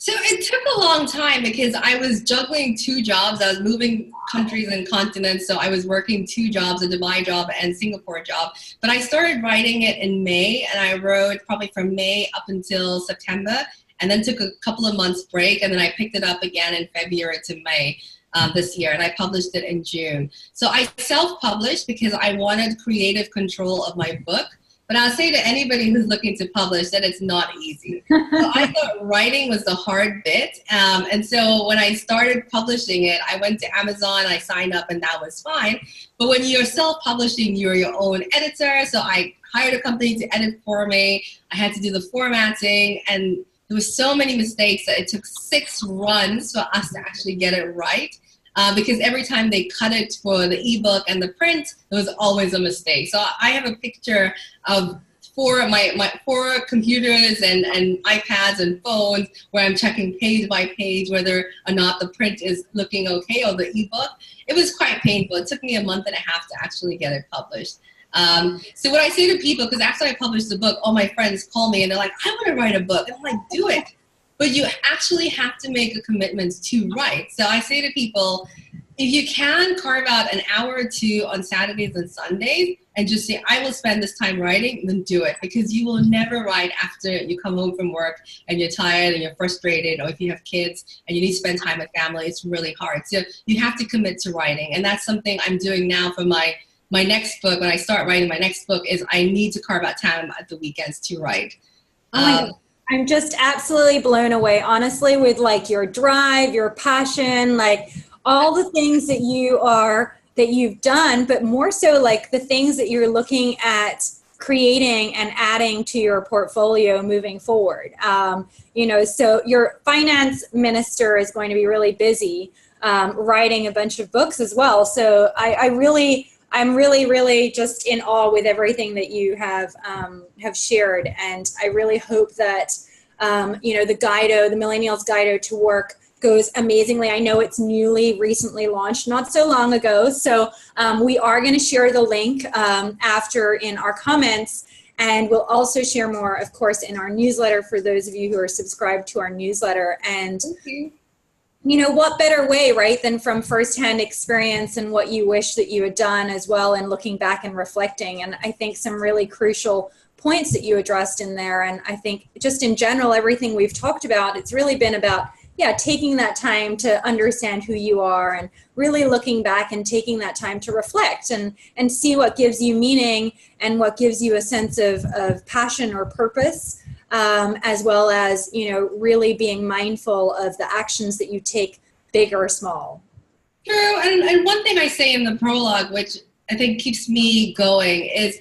So it took a long time because I was juggling two jobs. I was moving countries and continents, so I was working two jobs, a Dubai job and Singapore job. But I started writing it in May, and I wrote probably from May up until September, and then took a couple of months break, and then I picked it up again in February to May this year, and I published it in June. So I self-published because I wanted creative control of my book. But I'll say to anybody who's looking to publish that it's not easy. So I thought writing was the hard bit. And so when I started publishing it, I went to Amazon, I signed up, and that was fine. But when you're self-publishing, you're your own editor. So I hired a company to edit for me. I had to do the formatting, and there were so many mistakes that it took 6 runs for us to actually get it right. Because every time they cut it for the ebook and the print, there was always a mistake. So I have a picture of my 4 computers and iPads and phones where I'm checking page by page whether or not the print is looking okay or the ebook. It was quite painful. It took me a month and a half to actually get it published. So what I say to people, because after I published the book, all my friends call me and they're like, I want to write a book. And I'm like, do it. But you actually have to make a commitment to write. So I say to people, if you can carve out an hour or 2 on Saturdays and Sundays and just say, I will spend this time writing, then do it. Because you will never write after you come home from work and you're tired and you're frustrated, or if you have kids and you need to spend time with family, it's really hard. So you have to commit to writing. And that's something I'm doing now for my next book. When I start writing my next book, is I need to carve out time at the weekends to write. I'm just absolutely blown away, honestly, with like your drive, your passion, like all the things that you've done, but more so like the things that you're looking at creating and adding to your portfolio moving forward. So your finance minister is going to be really busy writing a bunch of books as well. So I'm really just in awe with everything that you have shared, and I really hope that the Guido, the Millennials Guido to Work, goes amazingly. I know it's recently launched, not so long ago, so we are going to share the link after in our comments, and we'll also share more, of course, in our newsletter for those of you who are subscribed to our newsletter. And what better way, right, than from firsthand experience and what you wish that you had done as well, and looking back and reflecting. And I think some really crucial points that you addressed in there. And I think just in general, everything we've talked about, it's really been about, taking that time to understand who you are and really looking back and taking that time to reflect and see what gives you meaning and what gives you a sense of passion or purpose. As well as, really being mindful of the actions that you take, big or small. True. And one thing I say in the prologue, which I think keeps me going, is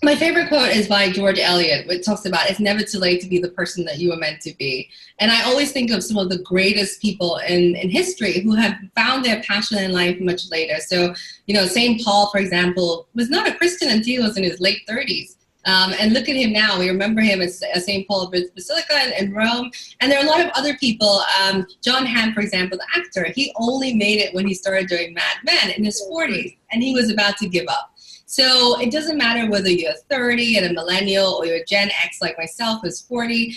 my favorite quote is by George Eliot, which talks about it's never too late to be the person that you were meant to be. And I always think of some of the greatest people in history who have found their passion in life much later. So, St. Paul, for example, was not a Christian until he was in his late 30s. And look at him now. We remember him as St. Paul Basilica in Rome. And there are a lot of other people. John Hamm, for example, the actor, he only made it when he started doing Mad Men in his 40s, and he was about to give up. So it doesn't matter whether you're 30 and a millennial, or you're Gen X like myself who's 40,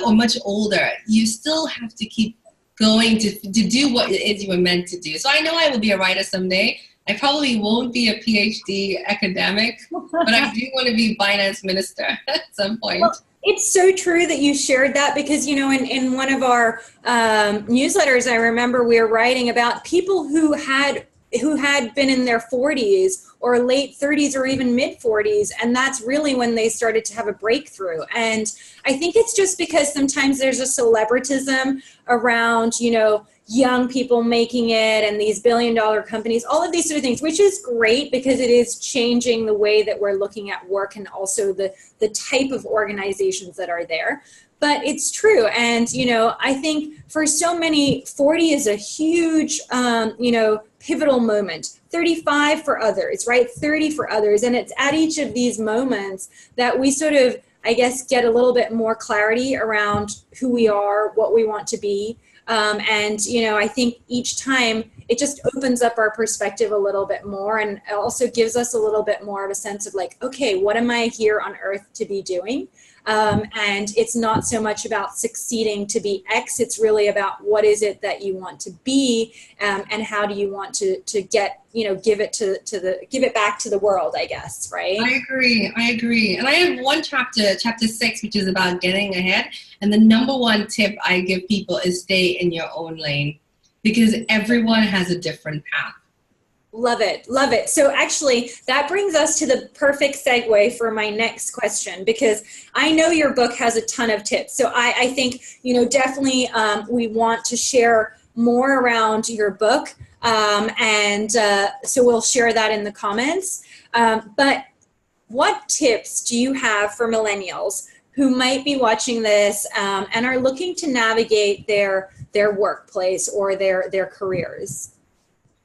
or much older. You still have to keep going to do what it is you were meant to do. So I know I will be a writer someday. I probably won't be a PhD academic, but I do want to be finance minister at some point. Well, it's so true that you shared that, because, in one of our newsletters, I remember we were writing about people who had been in their 40s or late 30s or even mid 40s. And that's really when they started to have a breakthrough. And I think it's just because sometimes there's a celebritism around, young people making it and these billion-dollar companies, all of these sort of things, which is great because it is changing the way that we're looking at work and also the type of organizations that are there. But it's true. And, I think for so many, 40 is a huge, pivotal moment. 35 for others, right? 30 for others. And it's at each of these moments that we sort of, I guess, get a little bit more clarity around who we are, what we want to be. And, I think each time it just opens up our perspective a little bit more, and it also gives us a little bit more of a sense of like, okay, what am I here on earth to be doing? And it's not so much about succeeding to be X, it's really about what is it that you want to be, and how do you want to get, give it back to the world, I guess, right? I agree. And I have one chapter 6, which is about getting ahead. And the number one tip I give people is stay in your own lane, because everyone has a different path. Love it. Love it. So actually, that brings us to the perfect segue for my next question, because I know your book has a ton of tips. So I think, definitely we want to share more around your book. So we'll share that in the comments. But what tips do you have for millennials who might be watching this and are looking to navigate their workplace or their careers?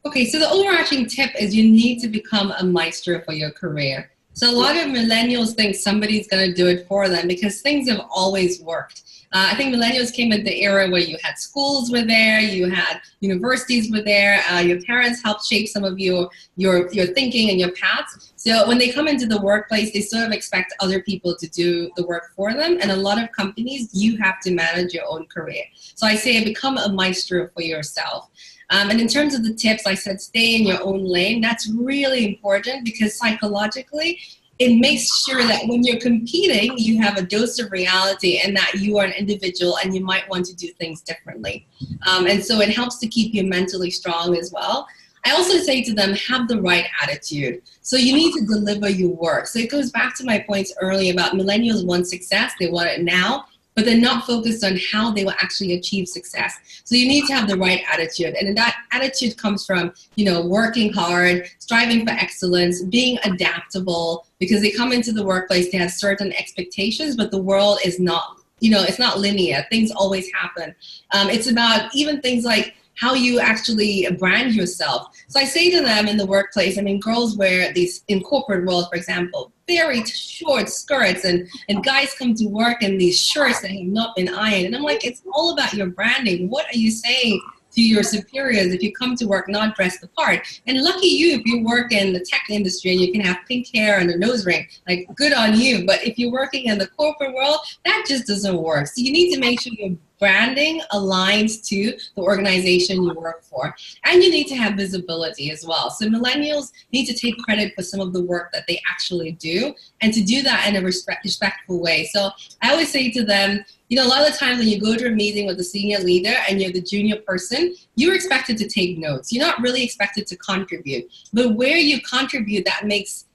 Okay, so the overarching tip is you need to become a maestro for your career. So a lot of millennials think somebody's going to do it for them because things have always worked. I think millennials came in the era where you had schools were there, you had universities were there, your parents helped shape some of your thinking and your paths. So when they come into the workplace, they sort of expect other people to do the work for them. And a lot of companies, you have to manage your own career. So I say become a maestro for yourself. And in terms of the tips, I said stay in your own lane. That's really important because psychologically, it makes sure that when you're competing, you have a dose of reality and that you are an individual and you might want to do things differently. And so it helps to keep you mentally strong as well. I also say to them, have the right attitude. So you need to deliver your work. So it goes back to my points earlier about millennials want success, they want it now, but they're not focused on how they will actually achieve success. So you need to have the right attitude. And that attitude comes from, working hard, striving for excellence, being adaptable, because they come into the workplace, they have certain expectations, but the world is not, it's not linear. Things always happen. It's about even things like how you actually brand yourself. So I say to them in the workplace, girls wear these, in corporate world, for example, very short skirts, and guys come to work in these shirts that have not been ironed. And I'm like, it's all about your branding. What are you saying to your superiors if you come to work not dressed the part? And lucky you if you work in the tech industry and you can have pink hair and a nose ring, like good on you. But if you're working in the corporate world, that just doesn't work. So you need to make sure your branding aligns to the organization you work for. And you need to have visibility as well. So millennials need to take credit for some of the work that they actually do, and to do that in a respectful way. So I always say to them, a lot of the time when you go to a meeting with a senior leader and you're the junior person, you're expected to take notes. You're not really expected to contribute. But where you contribute, that makes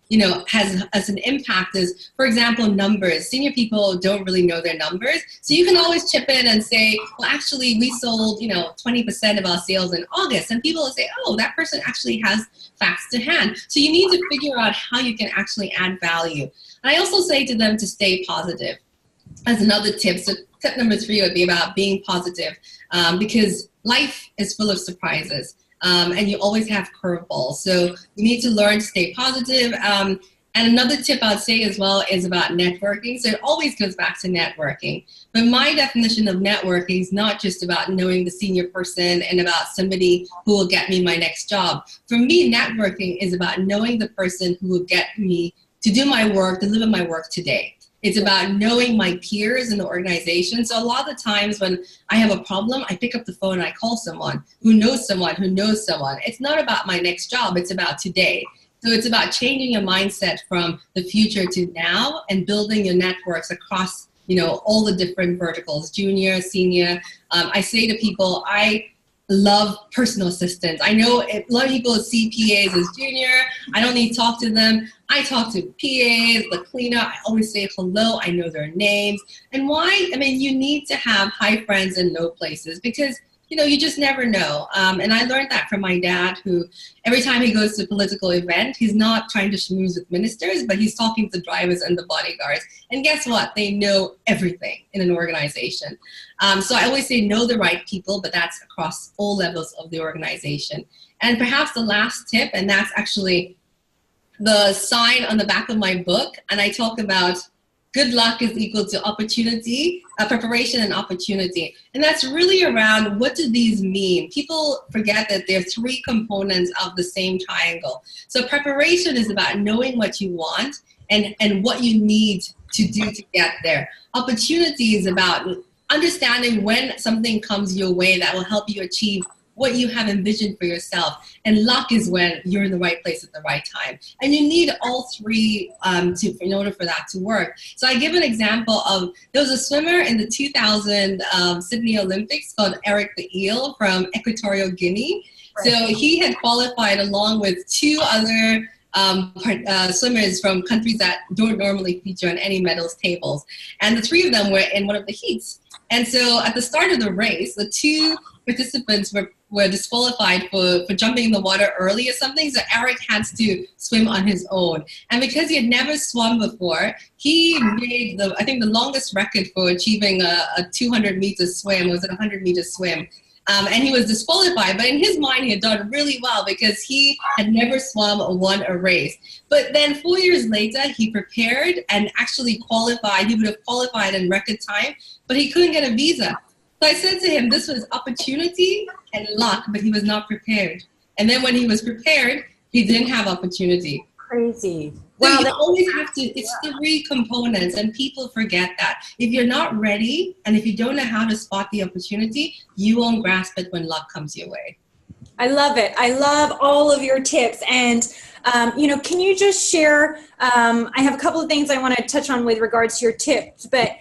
has an impact is, for example, numbers. Senior people don't really know their numbers. So you can always chip in and say, well, actually, we sold, 20% of our sales in August. And people will say, oh, that person actually has facts to hand. So you need to figure out how you can actually add value. And I also say to them to stay positive as another tip. So tip number 3 would be about being positive, because life is full of surprises. And you always have curveballs. So you need to learn to stay positive. And another tip I'd say as well is about networking. So it always goes back to networking. But my definition of networking is not just about knowing the senior person and about somebody who will get me my next job. For me, networking is about knowing the person who will get me to do my work, deliver my work today. It's about knowing my peers in the organization. So a lot of the times when I have a problem, I pick up the phone and I call someone who knows someone who knows someone. It's not about my next job, it's about today. So it's about changing your mindset from the future to now and building your networks across, all the different verticals, junior, senior. I say to people, I love personal assistants. I know a lot of people see PAs as junior. I don't need to talk to them. I talk to PAs, the cleaner. I always say hello. I know their names. And why? You need to have high friends in low places because, you just never know. And I learned that from my dad, who every time he goes to a political event, he's not trying to schmooze with ministers, but he's talking to drivers and the bodyguards. And guess what? They know everything in an organization. So I always say know the right people, but that's across all levels of the organization. And perhaps the last tip, and that's actually the sign on the back of my book, and I talk about good luck is equal to opportunity, preparation and opportunity. And that's really around, what do these mean? People forget that there are three components of the same triangle. So preparation is about knowing what you want and what you need to do to get there. Opportunity is about understanding when something comes your way that will help you achieve what you have envisioned for yourself. And luck is when you're in the right place at the right time. And you need all three in order for that to work. So I give an example of, there was a swimmer in the 2000 Sydney Olympics called Eric the Eel from Equatorial Guinea. Right. So he had qualified along with two other swimmers from countries that don't normally feature on any medals tables. And the three of them were in one of the heats. And so at the start of the race, the two participants were disqualified for jumping in the water early or something, so Eric had to swim on his own. And because he had never swum before, he made I think the longest record for achieving a 200-meter swim was a 100-meter swim. And he was disqualified, but in his mind he had done really well because he had never swum or won a race. But then 4 years later, he prepared and actually qualified. He would have qualified in record time, but he couldn't get a visa. So I said to him, this was opportunity and luck, but he was not prepared. And then when he was prepared, he didn't have opportunity. Crazy. So wow, you always have to, it's three components, and people forget that. If you're not ready, and if you don't know how to spot the opportunity, you won't grasp it when luck comes your way. I love it. I love all of your tips. And, can you just share, I have a couple of things I want to touch on with regards to your tips, but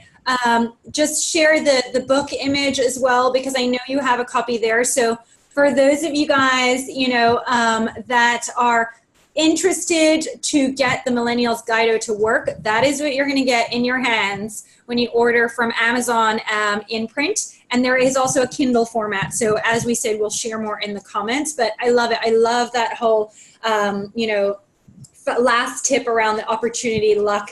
just share the book image as well, because I know you have a copy there. So for those of you guys, that are interested to get the Millennials Guido to work, that is what you're going to get in your hands when you order from Amazon in print. And there is also a Kindle format. So as we said, we'll share more in the comments, but I love it. I love that whole, last tip around the opportunity luck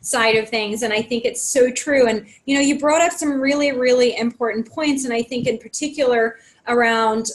side of things. And I think it's so true. And, you brought up some really, really important points. And I think in particular around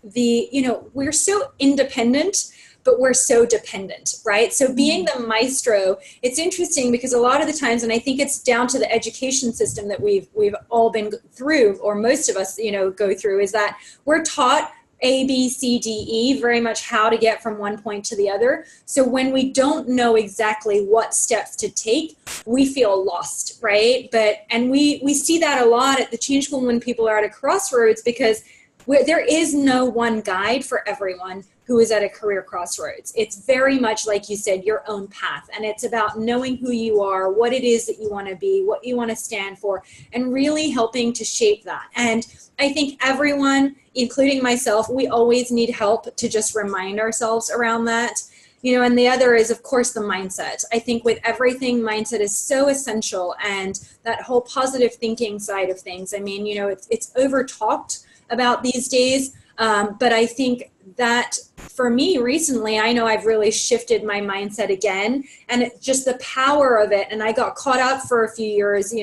we're so independent, but we're so dependent, right? So being the maestro, it's interesting because a lot of the times, and I think it's down to the education system that we've all been through, or most of us, go through, is that we're taught A, B, C, D, E, very much how to get from one point to the other. So when we don't know exactly what steps to take, we feel lost, right? And we see that a lot at the Change School when people are at a crossroads, because there is no one guide for everyone who is at a career crossroads. It's very much, like you said, your own path. And it's about knowing who you are, what it is that you want to be, what you want to stand for, and really helping to shape that. And I think everyone, including myself, we always need help to just remind ourselves around that. And the other is, of course, the mindset. I think with everything, mindset is so essential, and that whole positive thinking side of things. I mean, it's over talked about these days, but I think that for me recently, I know I've really shifted my mindset again, and just the power of it. And I got caught up for a few years,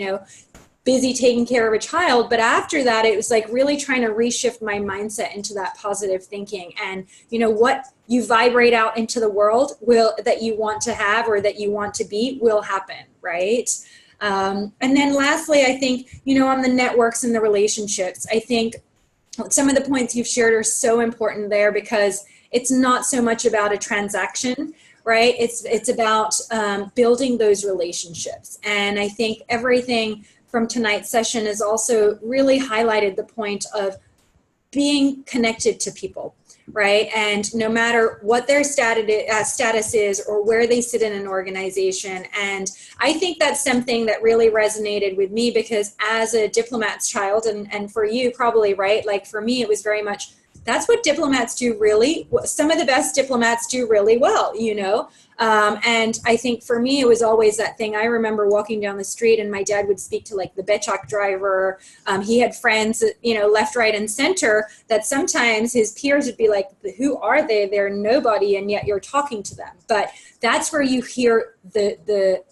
busy taking care of a child. But after that, it was like really trying to reshift my mindset into that positive thinking. And, what you vibrate out into the world that you want to have or that you want to be will happen, right? And then lastly, I think, on the networks and the relationships, I think some of the points you've shared are so important there, because it's not so much about a transaction, right? It's about building those relationships. And I think everything from tonight's session has also really highlighted the point of being connected to people, right? And no matter what their status is or where they sit in an organization. And I think that's something that really resonated with me, because as a diplomat's child, and for you probably, right? Like for me, it was very much, that's what diplomats do really. Some of the best diplomats do really well, And I think for me, it was always that thing. I remember walking down the street and my dad would speak to like the Becak driver. He had friends, left, right, and center, that sometimes his peers would be like, who are they? They're nobody, and yet you're talking to them. But that's where you hear the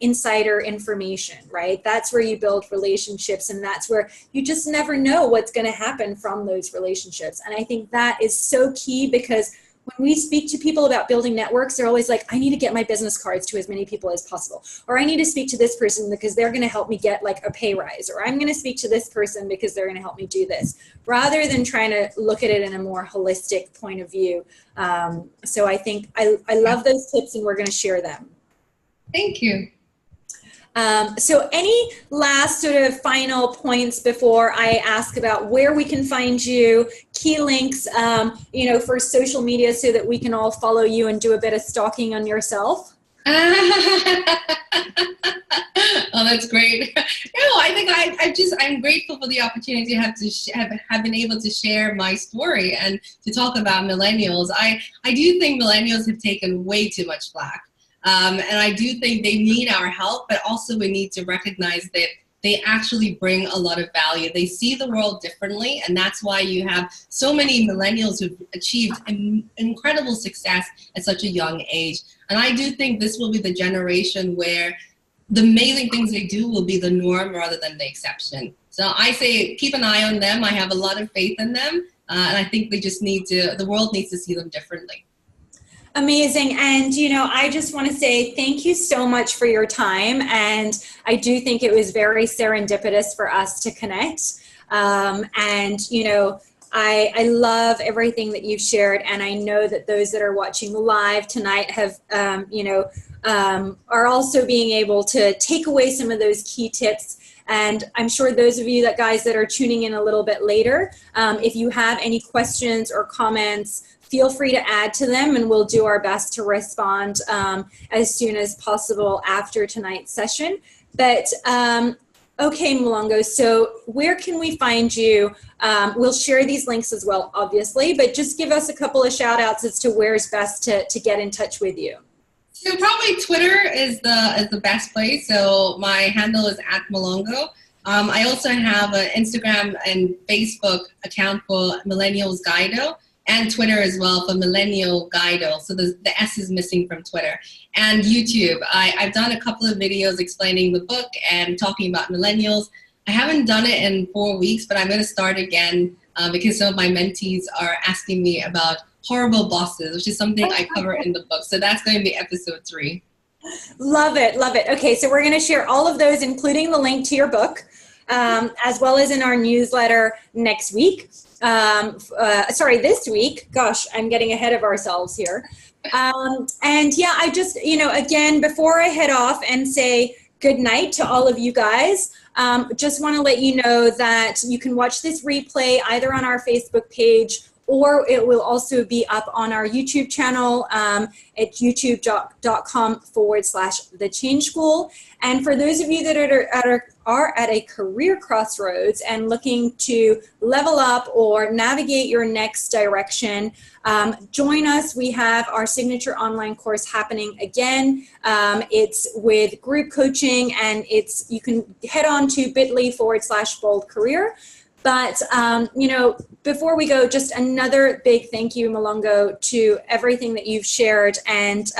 insider information, right? That's where you build relationships, and that's where you just never know what's going to happen from those relationships. And I think that is so key, because when we speak to people about building networks, they're always like, I need to get my business cards to as many people as possible. Or I need to speak to this person because they're going to help me get like a pay rise. Or I'm going to speak to this person because they're going to help me do this, rather than trying to look at it in a more holistic point of view. So I think I love those tips, and we're going to share them. Thank you. So any last sort of final points before I ask about where we can find you, key links, you know, for social media so that we can all follow you and do a bit of stalking on yourself? Oh, that's great. No, I think I'm grateful for the opportunity to have been able to share my story and to talk about millennials. I do think millennials have taken way too much flack. And I do think they need our help, but also we need to recognize that they actually bring a lot of value. They see the world differently, and that's why you have so many millennials who've achieved incredible success at such a young age. And I do think this will be the generation where the amazing things they do will be the norm rather than the exception. So I say keep an eye on them. I have a lot of faith in them, and I think they just the world needs to see them differently. Amazing. And, you know, I just want to say thank you so much for your time. And I do think it was very serendipitous for us to connect. And, you know, I love everything that you've shared. And I know that those that are watching live tonight have, you know, are also being able to take away some of those key tips. And I'm sure those of you guys that are tuning in a little bit later, if you have any questions or comments, feel free to add to them, and we'll do our best to respond as soon as possible after tonight's session. But okay, Mulongo, so where can we find you? We'll share these links as well, obviously, but just give us a couple of shout outs as to where's best to get in touch with you. So probably Twitter is the best place. So my handle is @Mulongo. I also have an Instagram and Facebook account for Millennials Guido, and Twitter as well for Millennial Guido. So the S is missing from Twitter. And YouTube. I've done a couple of videos explaining the book and talking about millennials. I haven't done it in 4 weeks, but I'm going to start again because some of my mentees are asking me about horrible bosses, which is something I cover in the book. So that's going to be episode 3. Love it, love it. Okay, so we're going to share all of those, including the link to your book, as well as in our newsletter next week. Sorry, this week. Gosh, I'm getting ahead of ourselves here. And yeah, I just, you know, again, before I head off and say good night to all of you guys, just want to let you know that you can watch this replay either on our Facebook page, or it will also be up on our YouTube channel at youtube.com/The Change School. And for those of you that are at a career crossroads and looking to level up or navigate your next direction, join us. We have our signature online course happening again. It's with group coaching, and you can head on to bit.ly/bold career. But, you know, before we go, just another big thank you, Mulongo, to everything that you've shared. And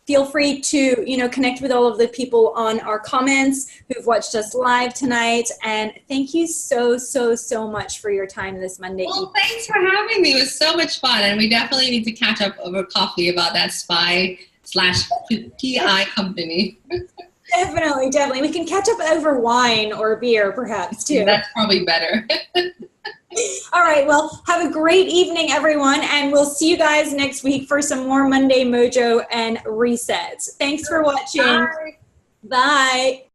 feel free to, you know, connect with all of the people on our comments who've watched us live tonight. And thank you so, so, so much for your time this Monday evening. Well, thanks for having me. It was so much fun. And we definitely need to catch up over coffee about that SPY/PI company. Definitely, definitely. We can catch up over wine or beer, perhaps, too. That's probably better. All right. Well, have a great evening, everyone. And we'll see you guys next week for some more Monday Mojo and resets. Thanks for watching. Bye. Bye.